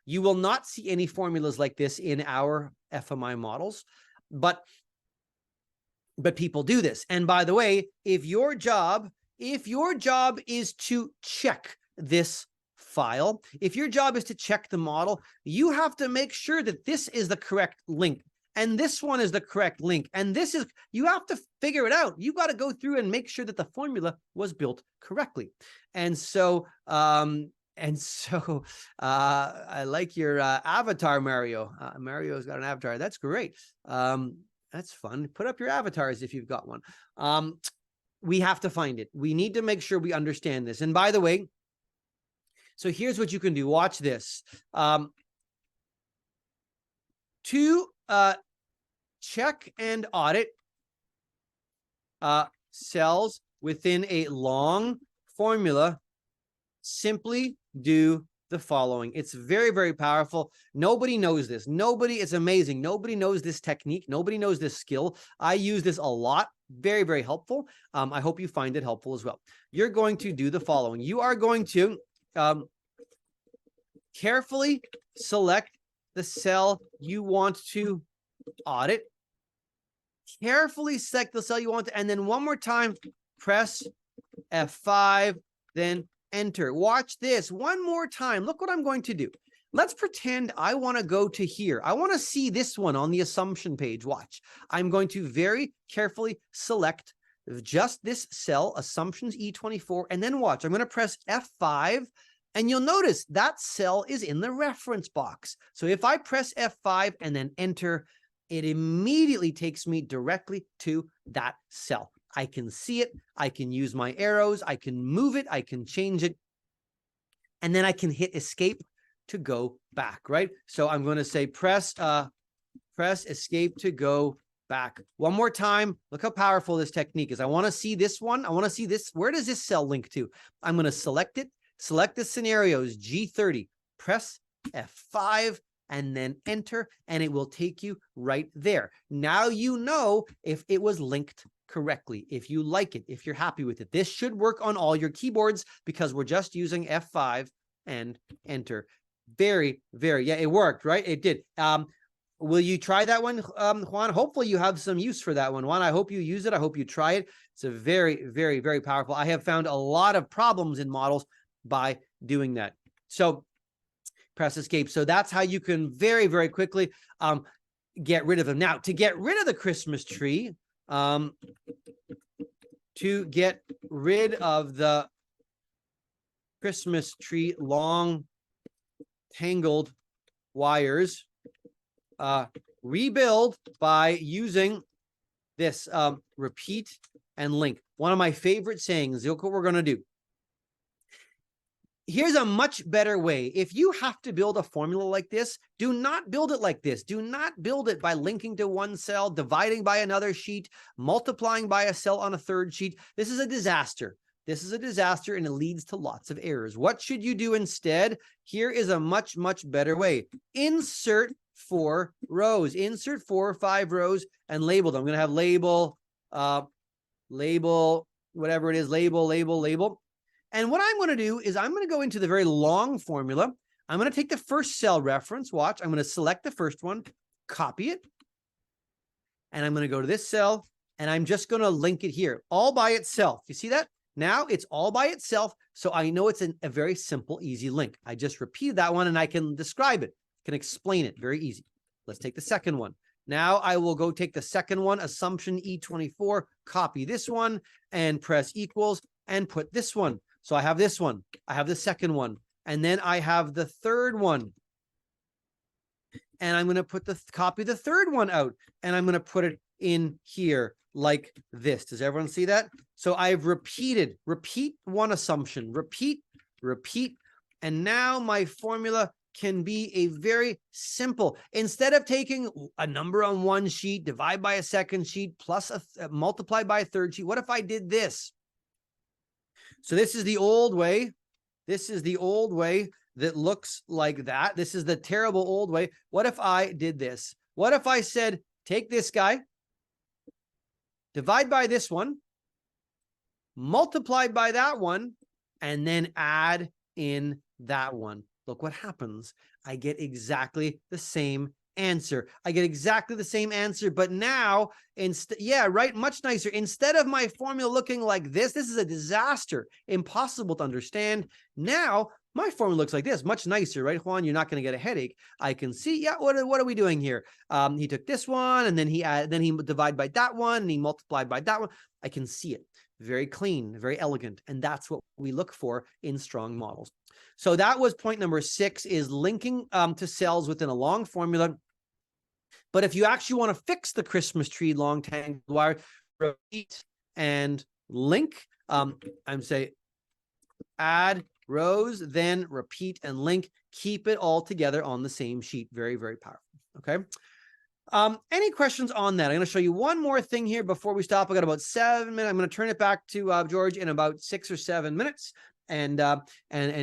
You will not see any formulas like this in our FMI models, but people do this. And by the way, if your job is to check this file, if your job is to check the model, you have to make sure that this is the correct link. And this one is the correct link. And you have to figure it out. You got to go through and make sure that the formula was built correctly. And so, I like your avatar, Mario. Mario's got an avatar. That's great. That's fun. Put up your avatars if you've got one. We have to find it. We need to make sure we understand this. And by the way, so here's what you can do. Watch this. To check and audit cells within a long formula, simply do the following. It's very, very powerful. Nobody knows this. It's amazing. Nobody knows this technique. Nobody knows this skill. I use this a lot. Very, very helpful. I hope you find it helpful as well. You're going to do the following. You are going to carefully select the cell you want to audit. Carefully select the cell you want to, and then one more time, press F5, then enter. Watch this one more time. Look what I'm going to do. Let's pretend I want to go to here. I want to see this one on the assumption page. Watch. I'm going to very carefully select just this cell, assumptions E24, and then watch. I'm going to press F5, and you'll notice that cell is in the reference box. So if I press F5 and then enter, it immediately takes me directly to that cell. I can see it. I can use my arrows. I can move it. I can change it. And then I can hit escape to go back, right? So I'm going to say press escape to go back. One more time. Look how powerful this technique is. I want to see this one. I want to see this. Where does this cell link to? I'm going to select it. Select the scenarios, G30. Press F5 and then enter, and it will take you right there. Now you know if it was linked correctly, if you like it, if you're happy with it. This should work on all your keyboards because we're just using F5 and enter. Very, very, yeah, it worked, right? It did. Will you try that one, Juan? Hopefully you have some use for that one. Juan, I hope you use it. I hope you try it. It's a very, very, very powerful. I have found a lot of problems in models by doing that. So press escape. So that's how you can very, very quickly get rid of them. Now, to get rid of the Christmas tree, to get rid of the Christmas tree long tangled wires, rebuild by using this repeat and link. One of my favorite sayings. Look what we're going to do. here's a much better way. If you have to build a formula like this, do not build it like this. Do not build it by linking to one cell, dividing by another sheet, multiplying by a cell on a third sheet. This is a disaster. This is a disaster, and it leads to lots of errors. What should you do instead? Here is a much, much better way. Insert 4 rows. Insert 4 or 5 rows and label them. I'm going to have label, label, whatever it is, label, label, label. And what I'm going to do is I'm going to go into the very long formula. I'm going to take the first cell reference. Watch. I'm going to select the first one, copy it, and I'm going to go to this cell, and I'm just going to link it here all by itself. You see that? Now it's all by itself, so I know it's a very simple, easy link. I just repeated that one, and I can describe it, can explain it, very easy. Let's take the second one. Now I will go take the second one, assumption E24, copy this one, and press equals, and put this one. So I have this one, I have the second one, and then I have the third one. And I'm going to copy the third one out, and I'm going to put it in here like this. Does everyone see that? So I've repeat one assumption, repeat, and now my formula can be a very simple. Instead of taking a number on one sheet, divide by a second sheet, plus multiply by a third sheet, what if I did this? So this is the old way. This is the old way that looks like that. This is the terrible old way. What if I did this? What if I said, take this guy, divide by this one, multiply by that one, and then add in that one. Look what happens. I get exactly the same answer. I get exactly the same answer, but now, much nicer. Instead of my formula looking like this is a disaster, impossible to understand. Now, my formula looks like this, much nicer, right, Juan? You're not going to get a headache. I can see, what are we doing here? He took this one, and then he divided by that one, and he multiplied by that one. I can see it. Very clean, very elegant, and that's what we look for in strong models. So that was point number 6, is linking to cells within a long formula. But if you actually want to fix the Christmas tree long tangled wire, repeat and link. I'm saying add rows, then repeat and link. Keep it all together on the same sheet. Very, very powerful. Okay. Any questions on that? I'm going to show you one more thing here before we stop. I got about 7 minutes. I'm going to turn it back to George in about 6 or 7 minutes. And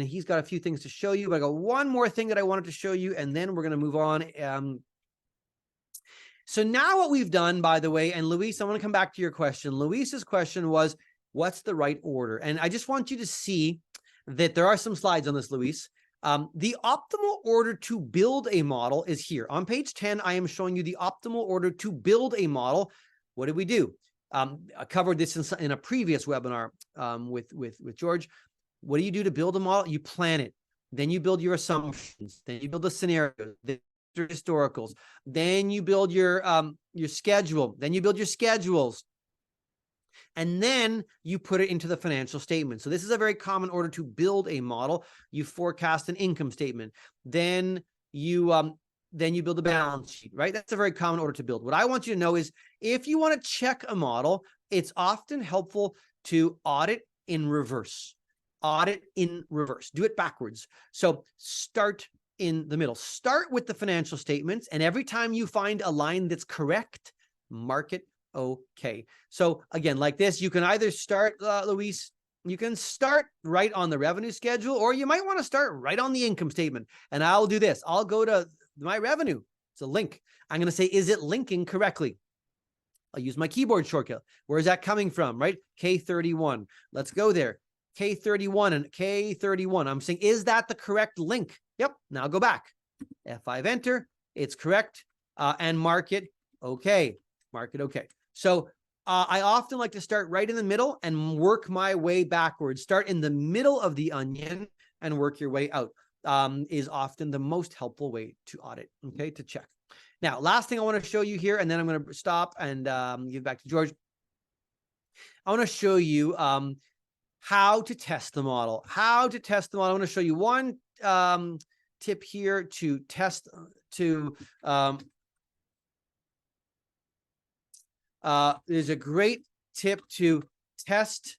he's got a few things to show you, but I got one more thing that I wanted to show you, and then we're going to move on. So now what we've done, by the way, and Luis, I want to come back to your question. Luis's question was, what's the right order? And I just want you to see that there are some slides on this, Luis. The optimal order to build a model is here. On page 10, I am showing you the optimal order to build a model. What did we do? I covered this in a previous webinar with George. What do you do to build a model? You plan it. Then you build your assumptions. Then you build the scenarios, the historicals. Then you build your schedule. Then you build your schedules. And then you put it into the financial statement. So this is a very common order to build a model. You forecast an income statement. Then you build a balance sheet, right? That's a very common order to build. What I want you to know is if you want to check a model, it's often helpful to audit in reverse. Audit in reverse. Do it backwards. So start in the middle. Start with the financial statements, and every time you find a line that's correct, mark it okay. So again, like this, you can either start, Luis, you can start right on the revenue schedule, or you might want to start right on the income statement. And I'll do this. I'll go to my revenue. It's a link. I'm going to say, is it linking correctly? I'll use my keyboard shortcut. Where is that coming from, right? K31. Let's go there. K31 and K31. I'm saying, is that the correct link? Yep. Now go back. F5 enter. It's correct. And mark it okay. Mark it okay. So I often like to start right in the middle and work my way backwards. Start in the middle of the onion and work your way out. Is often the most helpful way to audit, okay, to check. Now, last thing I want to show you here, and then I'm going to stop and give back to George. I want to show you how to test the model. How to test the model. I want to show you one tip here to test, there's a great tip to test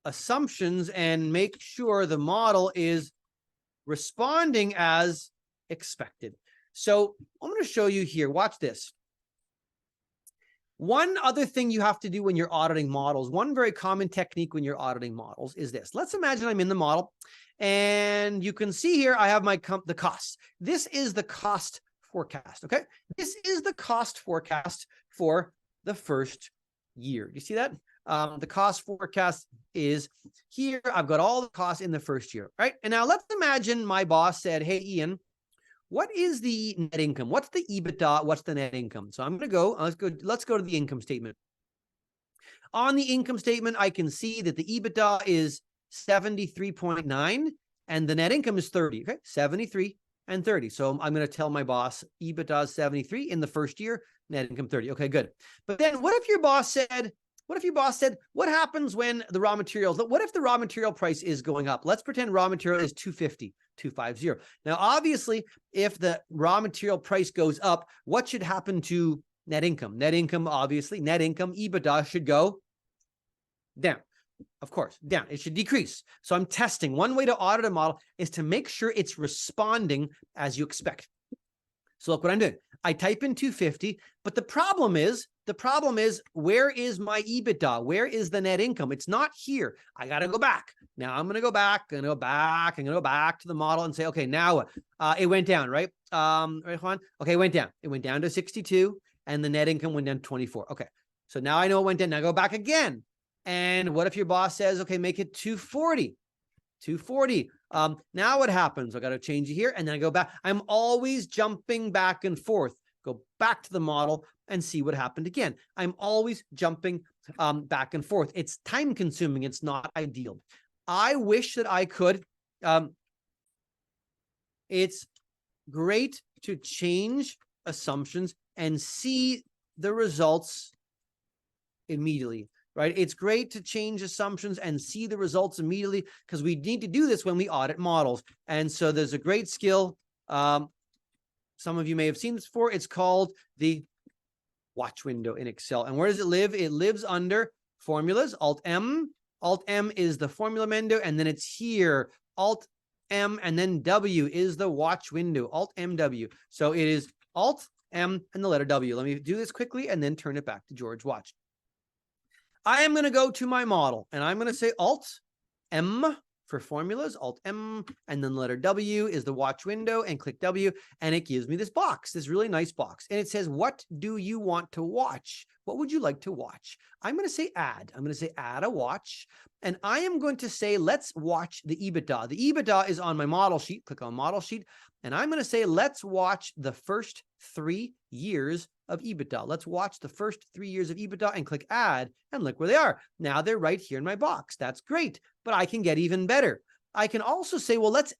assumptions and make sure the model is responding as expected. So I'm going to show you here. Watch this. One other thing you have to do when you're auditing models, one very common technique when you're auditing models is this. Let's imagine I'm in the model and you can see here I have my the costs. This is the cost forecast, okay? This is the cost forecast for the first year. Do you see that? The cost forecast is here. I've got all the costs in the first year, right? And now let's imagine my boss said, hey, Ian, what is the net income? What's the EBITDA? What's the net income? So I'm going to go, let's go to the income statement. On the income statement, I can see that the EBITDA is 73.9 and the net income is 30, okay? 73 and 30. So I'm going to tell my boss EBITDA is 73 in the first year, net income 30. Okay, good. But then what if your boss said, what happens when the raw materials, what if the raw material price is going up? Let's pretend raw material is 250. Now, obviously, if the raw material price goes up, what should happen to net income? Net income, obviously, net income, EBITDA should go down. Of course, down. It should decrease. So I'm testing. One way to audit a model is to make sure it's responding as you expect. So look what I'm doing. I type in 250, but the problem is, where is my EBITDA? Where is the net income? It's not here. I got to go back. Now I'm going to go back, I'm going to go back to the model and say, okay, now it went down, right? Right, Juan? Okay, it went down. It went down to 62 and the net income went down to 24. Okay. So now I know it went down. Now go back again. And what if your boss says, okay, make it 240? 240. Now what happens? I got to change it here and then I go back. I'm always jumping back and forth. Go back to the model and see what happened again. I'm always jumping back and forth. It's time consuming. It's not ideal. I wish that I could. It's great to change assumptions and see the results immediately. Right? It's great to change assumptions and see the results immediately because we need to do this when we audit models. And so there's a great skill. Some of you may have seen this before. It's called the watch window in Excel. And where does it live? It lives under formulas, Alt-M. Alt-M is the formula window. And then it's here, Alt-M, and then W is the watch window, Alt-M-W. So it is Alt-M and the letter W. Let me do this quickly and then turn it back to George. Watch. I am going to go to my model and I'm going to say Alt-M for formulas, Alt-M, and then the letter W is the watch window and click W and it gives me this box, this really nice box. And it says, what do you want to watch? What would you like to watch? I'm going to say add. I'm going to say add a watch. And I am going to say, let's watch the EBITDA. The EBITDA is on my model sheet. Click on model sheet. And I'm going to say, let's watch the first 3 years of EBITDA. Let's watch the first 3 years of EBITDA and click add and look where they are. Now they're right here in my box. That's great, but I can get even better. I can also say, well, let's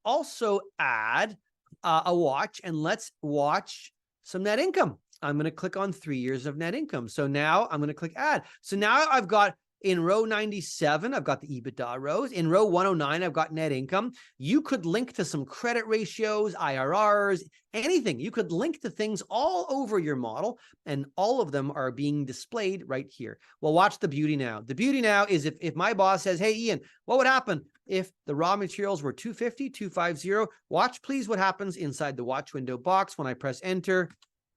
also add a watch and let's watch some net income. I'm going to click on 3 years of net income. So now I'm going to click add. So now I've got in row 97, I've got the EBITDA rows. In row 109, I've got net income. You could link to some credit ratios, IRRs, anything. You could link to things all over your model, and all of them are being displayed right here. Well, watch the beauty now. The beauty now is if my boss says, hey, Ian, what would happen if the raw materials were 250, 250? Watch, please, what happens inside the watch window box when I press enter.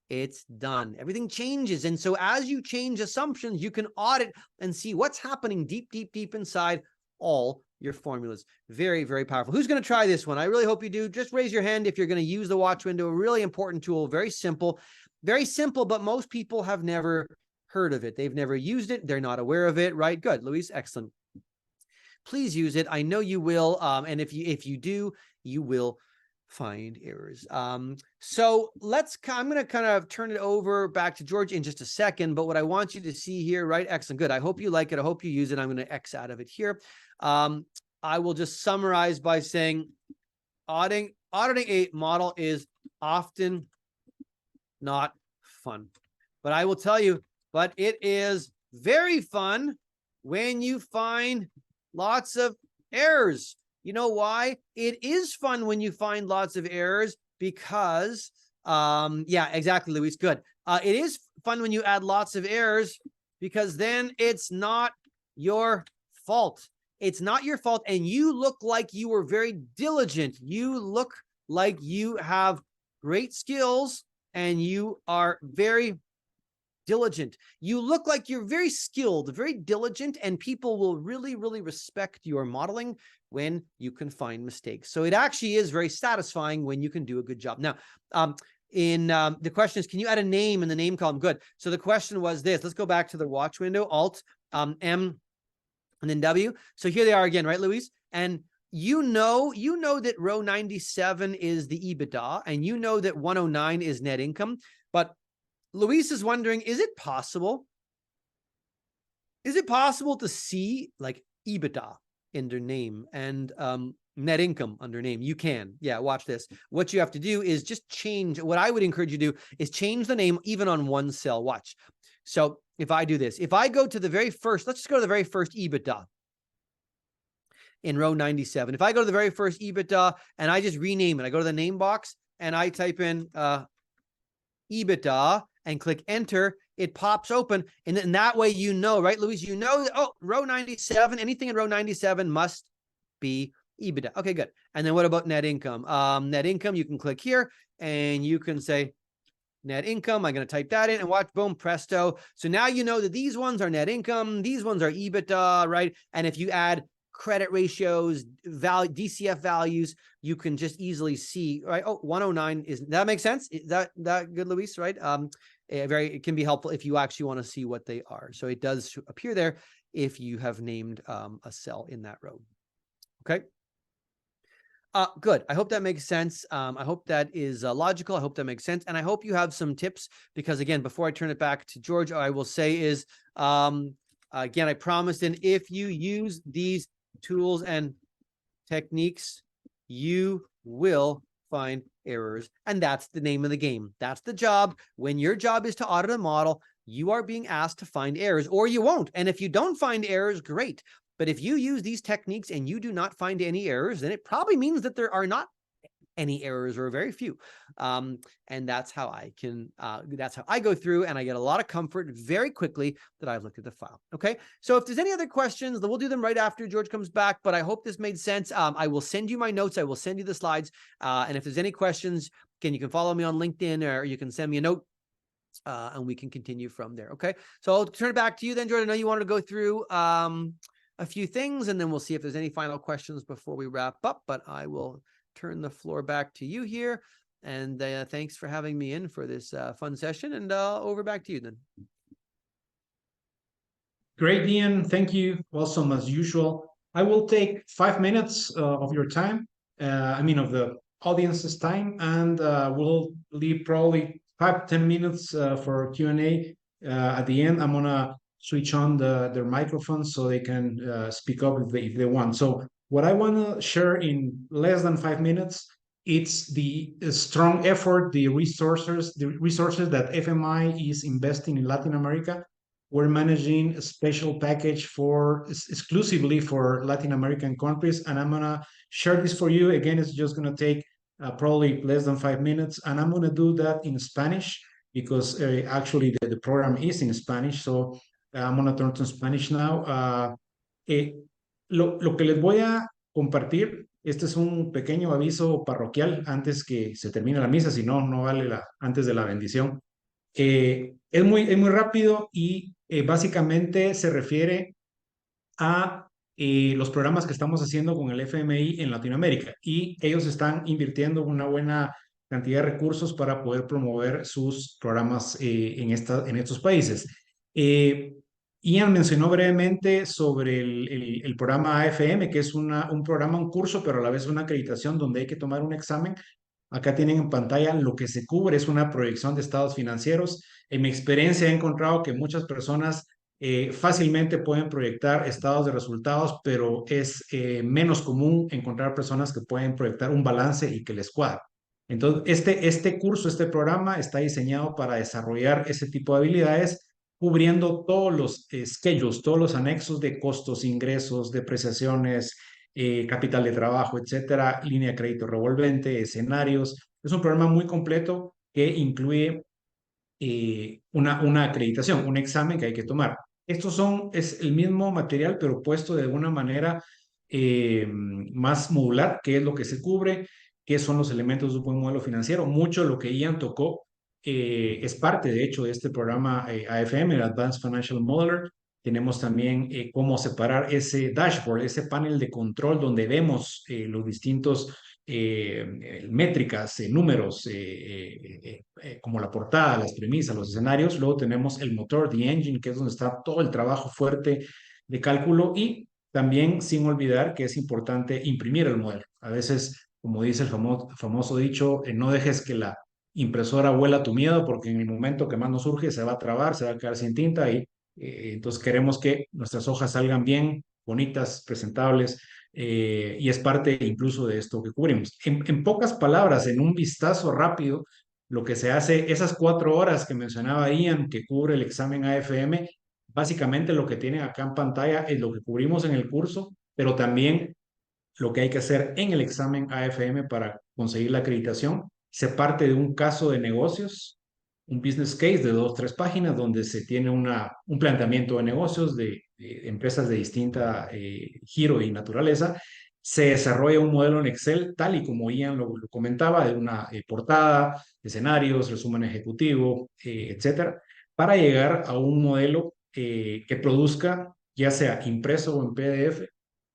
It's done. Everything changes. And so as you change assumptions, you can audit and see what's happening deep, deep, deep inside all your formulas. Very, very powerful. Who's going to try this one? I really hope you do. Just raise your hand if you're going to use the watch window. A really important tool. Very simple, but most people have never heard of it. They've never used it. They're not aware of it, right? Good, Luis. Excellent. Please use it. I know you will. And if you do, you will find errors. So I'm going to kind of turn it over back to George in just a second, but what I want you to see here, right? Excellent. Good. I hope you like it. I hope you use it. I'm going to X out of it here. I will just summarize by saying auditing a model is often not fun, but I will tell you, but it is very fun when you find lots of errors. You know why? It is fun when you find lots of errors because, yeah, exactly, Luis. Good. It is fun when you add lots of errors because then it's not your fault. It's not your fault. And you look like you were very diligent. You look like you have great skills and you are very diligent. You look like you're very skilled, very diligent, and people will really, really respect your modeling when you can find mistakes. So it actually is very satisfying when you can do a good job. Now, the question is, can you add a name in the name column? Good. So the question was this. Let's go back to the watch window, Alt, M, and then W. So here they are again, right, Luis? And you know that row 97 is the EBITDA, and you know that 109 is net income. But Luis is wondering, is it possible to see like EBITDA in their name and net income under name? You can. Yeah, watch this. What you have to do is just change. What I would encourage you to do is change the name even on one cell. Watch. So if I do this, if I go to the very first, let's just go to the very first EBITDA in row 97. If I go to the very first EBITDA and I just rename it, I go to the name box and I type in EBITDA and click enter, it pops open. And then that way, you know, right, Luis, you know, that, oh, row 97, anything in row 97 must be EBITDA. Okay, good. And then what about net income? Net income, you can click here and you can say net income. I'm going to type that in and watch, boom, presto. So now you know that these ones are net income. These ones are EBITDA, right? And if you add credit ratios, value, DCF values, you can just easily see, right? Oh, 109 is, that makes sense? Is that good, Luis, right? It can be helpful if you actually want to see what they are. So it does appear there if you have named a cell in that row. Okay. Good. I hope that makes sense. I hope that is logical. I hope that makes sense. And I hope you have some tips because again, before I turn it back to George, I will say is, again, I promised, and if you use these tools and techniques, you will find errors. And that's the name of the game. That's the job. When your job is to audit a model, you are being asked to find errors, or you won't. And if you don't find errors, great. But if you use these techniques and you do not find any errors, then it probably means that there are not any errors or very few. And that's how that's how I go through, and I get a lot of comfort very quickly that I've looked at the file. Okay. So if there's any other questions, we'll do them right after George comes back, but I hope this made sense. I will send you my notes. I will send you the slides. And if there's any questions, you can follow me on LinkedIn or you can send me a note. And we can continue from there. Okay. So I'll turn it back to you then, George. I know you wanted to go through a few things, and then we'll see if there's any final questions before we wrap up, but I will turn the floor back to you here. And thanks for having me in for this fun session, and over back to you then. Great, Ian. Thank you. Awesome as usual. I will take 5 minutes of your time, of the audience's time, and we'll leave probably 5-10 minutes for Q&A. At the end, I'm gonna switch on their microphones so they can speak up if they want. So what I want to share in less than 5 minutes, it's the strong effort, the resources that FMI is investing in Latin America. We're managing a special package exclusively for Latin American countries, and I'm gonna share this for you. Again, it's just gonna take probably less than 5 minutes, and I'm gonna do that in Spanish because actually the program is in Spanish. So I'm gonna turn to Spanish now. Lo que les voy a compartir, este es un pequeño aviso parroquial antes que se termine la misa, si no, no vale antes de la bendición. Es muy rápido y básicamente se refiere a los programas que estamos haciendo con el FMI en Latinoamérica, y ellos están invirtiendo una buena cantidad de recursos para poder promover sus programas en estos países. Ian mencionó brevemente sobre el programa AFM, que es un programa, un curso, pero a la vez una acreditación donde hay que tomar un examen. Acá tienen en pantalla lo que se cubre, es una proyección de estados financieros. En mi experiencia he encontrado que muchas personas fácilmente pueden proyectar estados de resultados, pero es menos común encontrar personas que pueden proyectar un balance y que les cuadre. Entonces, este curso, este programa está diseñado para desarrollar ese tipo de habilidades, cubriendo todos los schedules, todos los anexos de costos, ingresos, depreciaciones, capital de trabajo, etcétera, línea de crédito revolvente, escenarios. Es un programa muy completo que incluye una acreditación, un examen que hay que tomar. Es el mismo material, pero puesto de alguna manera más modular, qué es lo que se cubre, qué son los elementos de un buen modelo financiero. Mucho de lo que Ian tocó es parte, de hecho, de este programa AFM, el Advanced Financial Modeler. Tenemos también cómo separar ese dashboard, ese panel de control donde vemos los distintos métricas, números, como la portada, las premisas, los escenarios. Luego tenemos el motor, the engine, que es donde está todo el trabajo fuerte de cálculo, y también sin olvidar que es importante imprimir el modelo. A veces, como dice el famoso dicho, no dejes que la impresora huela tu miedo, porque en el momento que más nos surge se va a trabar, se va a quedar sin tinta, y entonces queremos que nuestras hojas salgan bien, bonitas, presentables, y es parte incluso de esto que cubrimos. En pocas palabras, en un vistazo rápido, lo que se hace, esas 4 horas que mencionaba Ian, que cubre el examen AFM, básicamente lo que tienen acá en pantalla es lo que cubrimos en el curso, pero también lo que hay que hacer en el examen AFM para conseguir la acreditación. Se parte de un caso de negocios, un business case de 2 o 3 páginas, donde se tiene un planteamiento de negocios de empresas de distinta giro y naturaleza. Se desarrolla un modelo en Excel, tal y como Ian lo comentaba, de una portada, escenarios, resumen ejecutivo, etcétera, para llegar a un modelo que produzca, ya sea impreso o en PDF,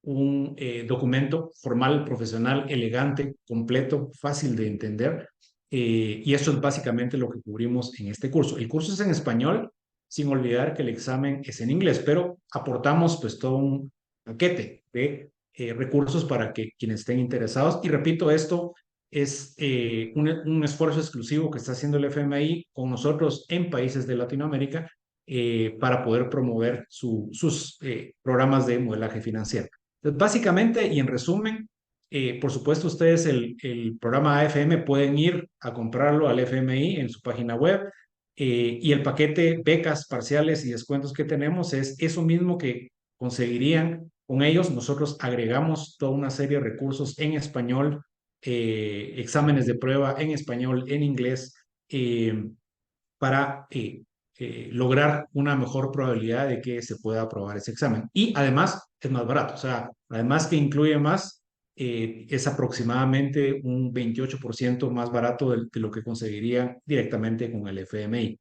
un documento formal, profesional, elegante, completo, fácil de entender. Y eso es básicamente lo que cubrimos en este curso. El curso es en español, sin olvidar que el examen es en inglés, pero aportamos pues todo un paquete de recursos para que quienes estén interesados. Y repito, esto es un esfuerzo exclusivo que está haciendo el FMI con nosotros en países de Latinoamérica para poder promover sus programas de modelaje financiero. Entonces, básicamente y en resumen, por supuesto, ustedes el programa AFM pueden ir a comprarlo al FMI en su página web, y el paquete becas parciales y descuentos que tenemos es eso mismo que conseguirían con ellos. Nosotros agregamos toda una serie de recursos en español, exámenes de prueba en español, en inglés, para lograr una mejor probabilidad de que se pueda aprobar ese examen. Y además es más barato, o sea, además que incluye más, es aproximadamente un 28% más barato de lo que conseguiría directamente con el FMI.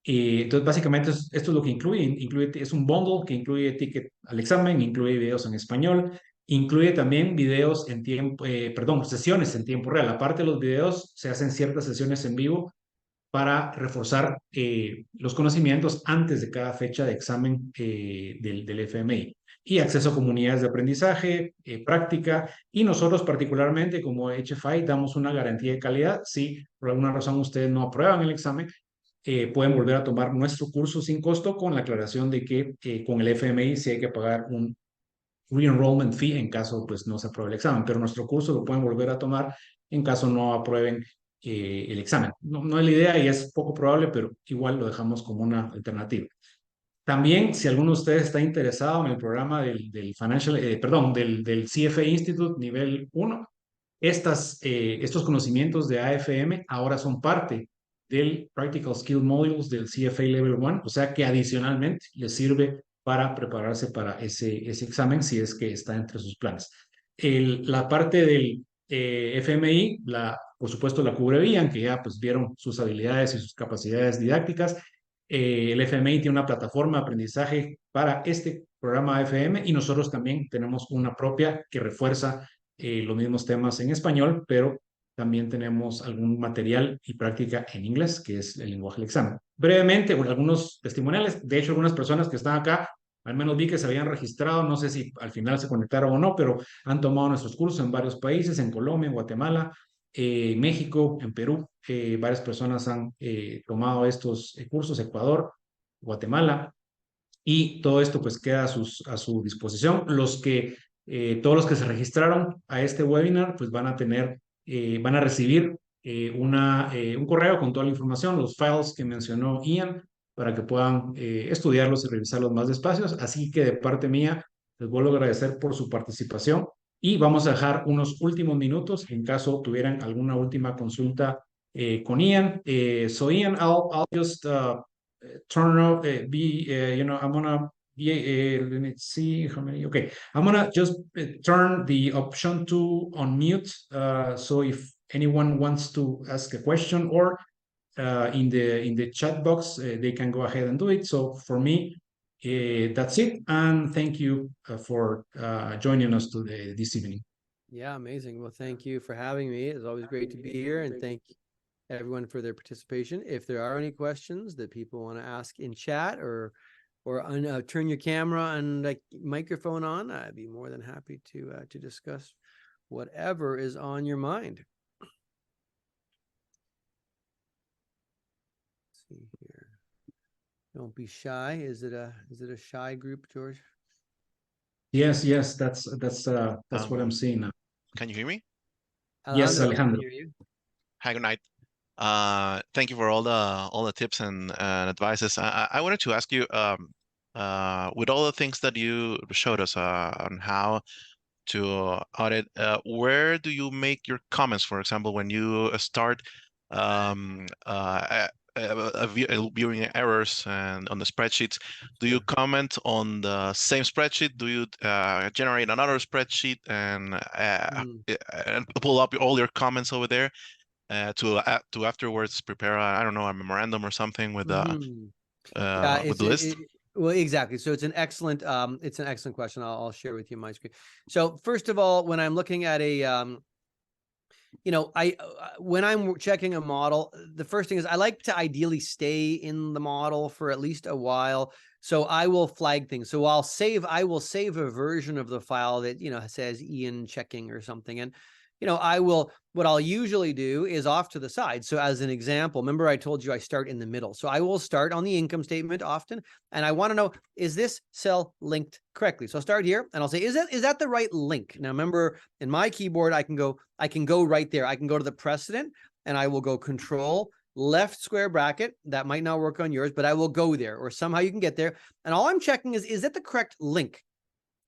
Entonces, básicamente, esto es lo que incluye, es un bundle que incluye ticket al examen, incluye videos en español, incluye también videos en tiempo, perdón, sesiones en tiempo real. Aparte de los videos, se hacen ciertas sesiones en vivo para reforzar los conocimientos antes de cada fecha de examen del FMI. Y acceso a comunidades de aprendizaje, práctica, y nosotros particularmente como HFI damos una garantía de calidad. Si por alguna razón ustedes no aprueban el examen, pueden volver a tomar nuestro curso sin costo, con la aclaración de que con el FMI sí hay que pagar un re-enrollment fee en caso pues no se apruebe el examen, pero nuestro curso lo pueden volver a tomar en caso no aprueben el examen. No, no es la idea y es poco probable, pero igual lo dejamos como una alternativa. También, si alguno de ustedes está interesado en el programa del Financial, perdón, del CFA Institute nivel 1, estos conocimientos de AFM ahora son parte del Practical Skill Modules del CFA Level 1, o sea que adicionalmente les sirve para prepararse para ese examen si es que está entre sus planes. La parte del FMI, por supuesto, la cubre bien, que ya pues vieron sus habilidades y sus capacidades didácticas. El FMI tiene una plataforma de aprendizaje para este programa AFM, y nosotros también tenemos una propia que refuerza los mismos temas en español, pero también tenemos algún material y práctica en inglés, que es el lenguaje del examen. Brevemente, algunos testimoniales. De hecho, algunas personas que están acá, al menos vi que se habían registrado, no sé si al final se conectaron o no, pero han tomado nuestros cursos en varios países, en Colombia, en Guatemala, en México, en Perú. Varias personas han tomado estos cursos, Ecuador, Guatemala, y todo esto pues queda a su disposición. Todos los que se registraron a este webinar pues van a recibir un correo con toda la información, los files que mencionó Ian, para que puedan estudiarlos y revisarlos más despacio. Así que de parte mía les vuelvo a agradecer por su participación, y vamos a dejar unos últimos minutos en caso tuvieran alguna última consulta con Ian. So Ian, I'll just turn off, I'm gonna let me see how many. Okay, I'm gonna just turn the option to unmute. So if anyone wants to ask a question or in the chat box, they can go ahead and do it. So for me, that's it. And thank you for joining us today this evening. Yeah, amazing. Well, thank you for having me. It's always great to be here, and thank everyone for their participation. If there are any questions that people want to ask in chat or turn your camera and microphone on, I'd be more than happy to discuss whatever is on your mind. Let's see here. Don't be shy. Is it a shy group, George? Yes, that's what I'm seeing now. Can you hear me? Yes, Alejandro. Hear you. Hi, good night. Thank you for all the tips and advices. I wanted to ask you, with all the things that you showed us on how to audit, where do you make your comments? For example, when you start viewing errors and on the spreadsheets, do you comment on the same spreadsheet? Do you generate another spreadsheet and pull up all your comments over there to afterwards prepare I don't know, a memorandum or something with with the list? Well, exactly. So it's an excellent question. I'll share with you my screen. So first of all, when I'm looking at a when I'm checking a model, the first thing is I like to ideally stay in the model for at least a while. So I will flag things. So I will save a version of the file that, says Ian checking or something. And, what I'll usually do is off to the side. So as an example, remember I told you I start in the middle. So I will start on the income statement often. And I want to know, is this cell linked correctly? So I'll start here and I'll say, is that the right link? Now, remember in my keyboard, I can go right there. I can go to the precedent and I will go Control left square bracket. That might not work on yours, but I will go there, or somehow you can get there. And all I'm checking is that the correct link?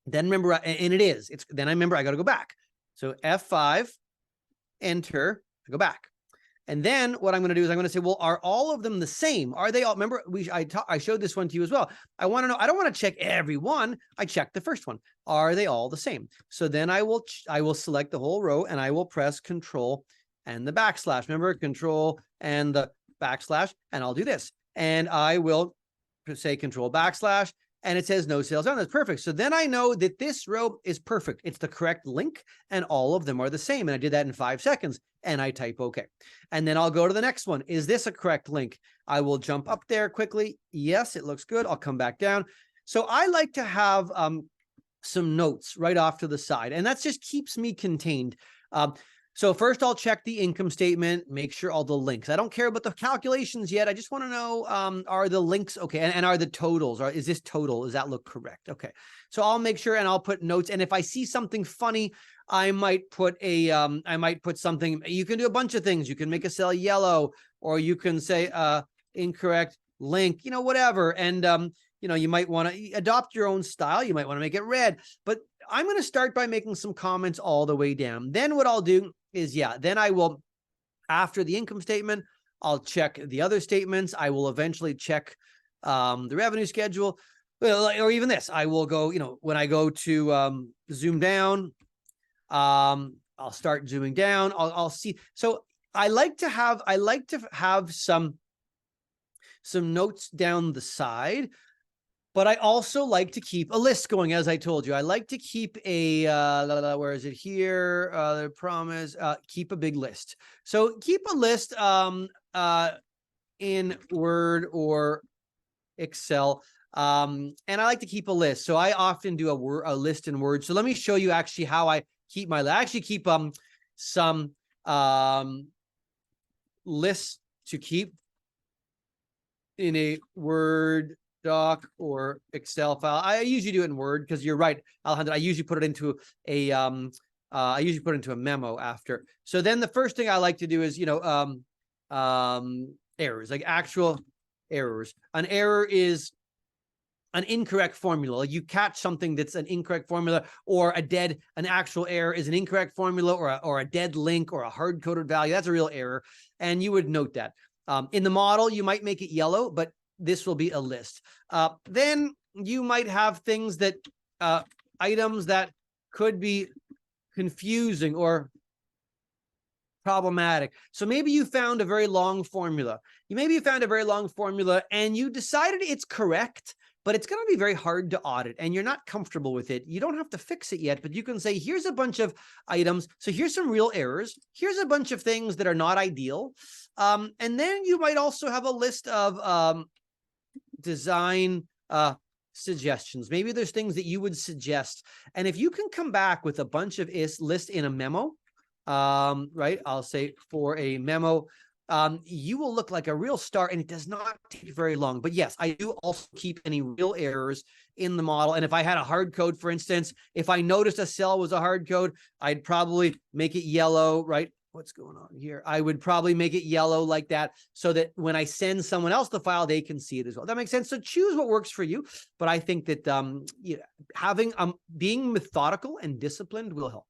Then remember, and it is, then I remember I got to go back. So F5, enter, I go back. And then what I'm going to do is I'm going to say, well, are all of them the same? Are they all, remember, I showed this one to you as well. I want to know, I don't want to check every one. I check the first one. Are they all the same? So then I will select the whole row and I will press Control and the backslash. Remember, Control and the backslash, and I'll do this. And I will say Control backslash, and it says no sales done. That's perfect. So then I know that this row is perfect. It's the correct link and all of them are the same. And I did that in 5 seconds and I type OK. And then I'll go to the next one. Is this a correct link? I will jump up there quickly. Yes, it looks good. I'll come back down. So I like to have some notes right off to the side, and that just keeps me contained. So first I'll check the income statement, make sure all the links. I don't care about the calculations yet. I just want to know, are the links okay? And are the totals, or is this total? Does that look correct? Okay. So I'll make sure and I'll put notes. And if I see something funny, I might put something. You can do a bunch of things. You can make a cell yellow, or you can say incorrect link, whatever. And you might want to adopt your own style. You might want to make it red, but I'm going to start by making some comments all the way down. Then what I'll do is, then I will, after the income statement, I'll check the other statements. I will eventually check the revenue schedule, or even this. I will go, when I go to zoom down, I'll start zooming down. I'll see. So I like to have some notes down the side. But I also like to keep a list going, as I told you. I like to keep a, where is it here? The promise, keep a big list. So keep a list in Word or Excel. And I like to keep a list. So I often do a list in Word. So let me show you actually how I keep my list. I actually keep some lists to keep in a Word doc or Excel file. I usually do it in Word because you're right, Alejandro. I usually put it into a memo after. So then the first thing I like to do is errors, like actual errors. An error is an incorrect formula. Like you catch something that's an incorrect formula, or an actual error is an incorrect formula, or a dead link, or a hard-coded value. That's a real error, and you would note that. In the model, you might make it yellow, but this will be a list. Then you might have things that, items that could be confusing or problematic. So maybe you found a very long formula. Maybe you found a very long formula and you decided it's correct, but it's going to be very hard to audit and you're not comfortable with it. You don't have to fix it yet, but you can say, here's a bunch of items. So here's some real errors. Here's a bunch of things that are not ideal. And then you might also have a list of design suggestions. Maybe there's things that you would suggest. And if you can come back with a bunch of lists in a memo, right, I'll say for a memo, you will look like a real star, and it does not take very long. But yes, I do also keep any real errors in the model. And if I had a hard code, for instance, if I noticed a cell was a hard code, I'd probably make it yellow, right? What's going on here? I would probably make it yellow like that so that when I send someone else the file, they can see it as well. That makes sense. So choose what works for you. But I think that you know, having being methodical and disciplined will help.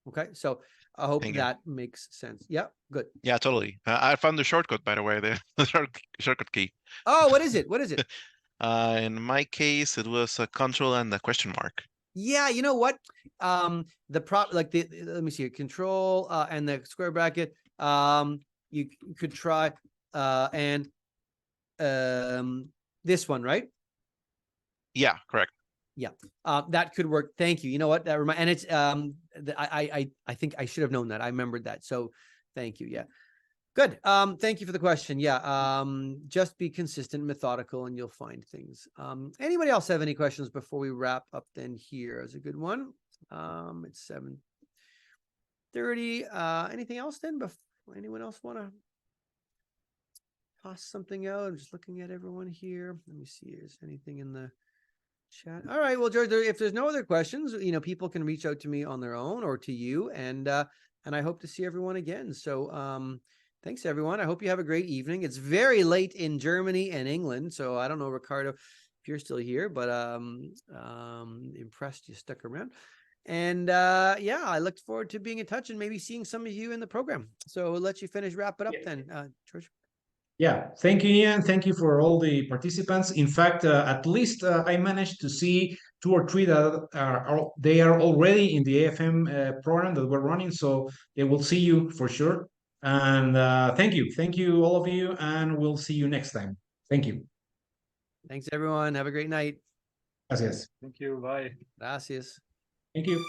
Okay, so I hope that makes sense. Yeah, good. Yeah, totally. I found the shortcut, by the way, the shortcut key. Oh, what is it? What is it? In my case, it was a control and a question mark. Yeah, you know what? Let me see, control and the square bracket. You could try and this one, right? Yeah, correct. Yeah, that could work. Thank you. You know what? That and it's I think I should have known that. I remembered that. So thank you. Yeah. Good. Thank you for the question. Yeah. Just be consistent, methodical, and you'll find things. Anybody else have any questions before we wrap up? Then here is a good one. It's 7:30. Anything else then? Before anyone else want to toss something out? I'm just looking at everyone here. Let me see. Is anything in the chat? All right. Well, George, if there's no other questions, you know, people can reach out to me on their own or to you, and I hope to see everyone again. So, thanks, everyone. I hope you have a great evening. It's very late in Germany and England, so I don't know, Ricardo, if you're still here, but impressed you stuck around. And yeah, I look forward to being in touch and maybe seeing some of you in the program. So we'll let you wrap it up then, George. Yeah, thank you, Ian. Thank you for all the participants. In fact, at least I managed to see 2 or 3 that they are already in the AFM program that we're running, so they will see you for sure. And thank you, all of you, and we'll see you next time. Thank you. Thanks, everyone. Have a great night. Gracias. Thank you. Bye. Gracias. Thank you.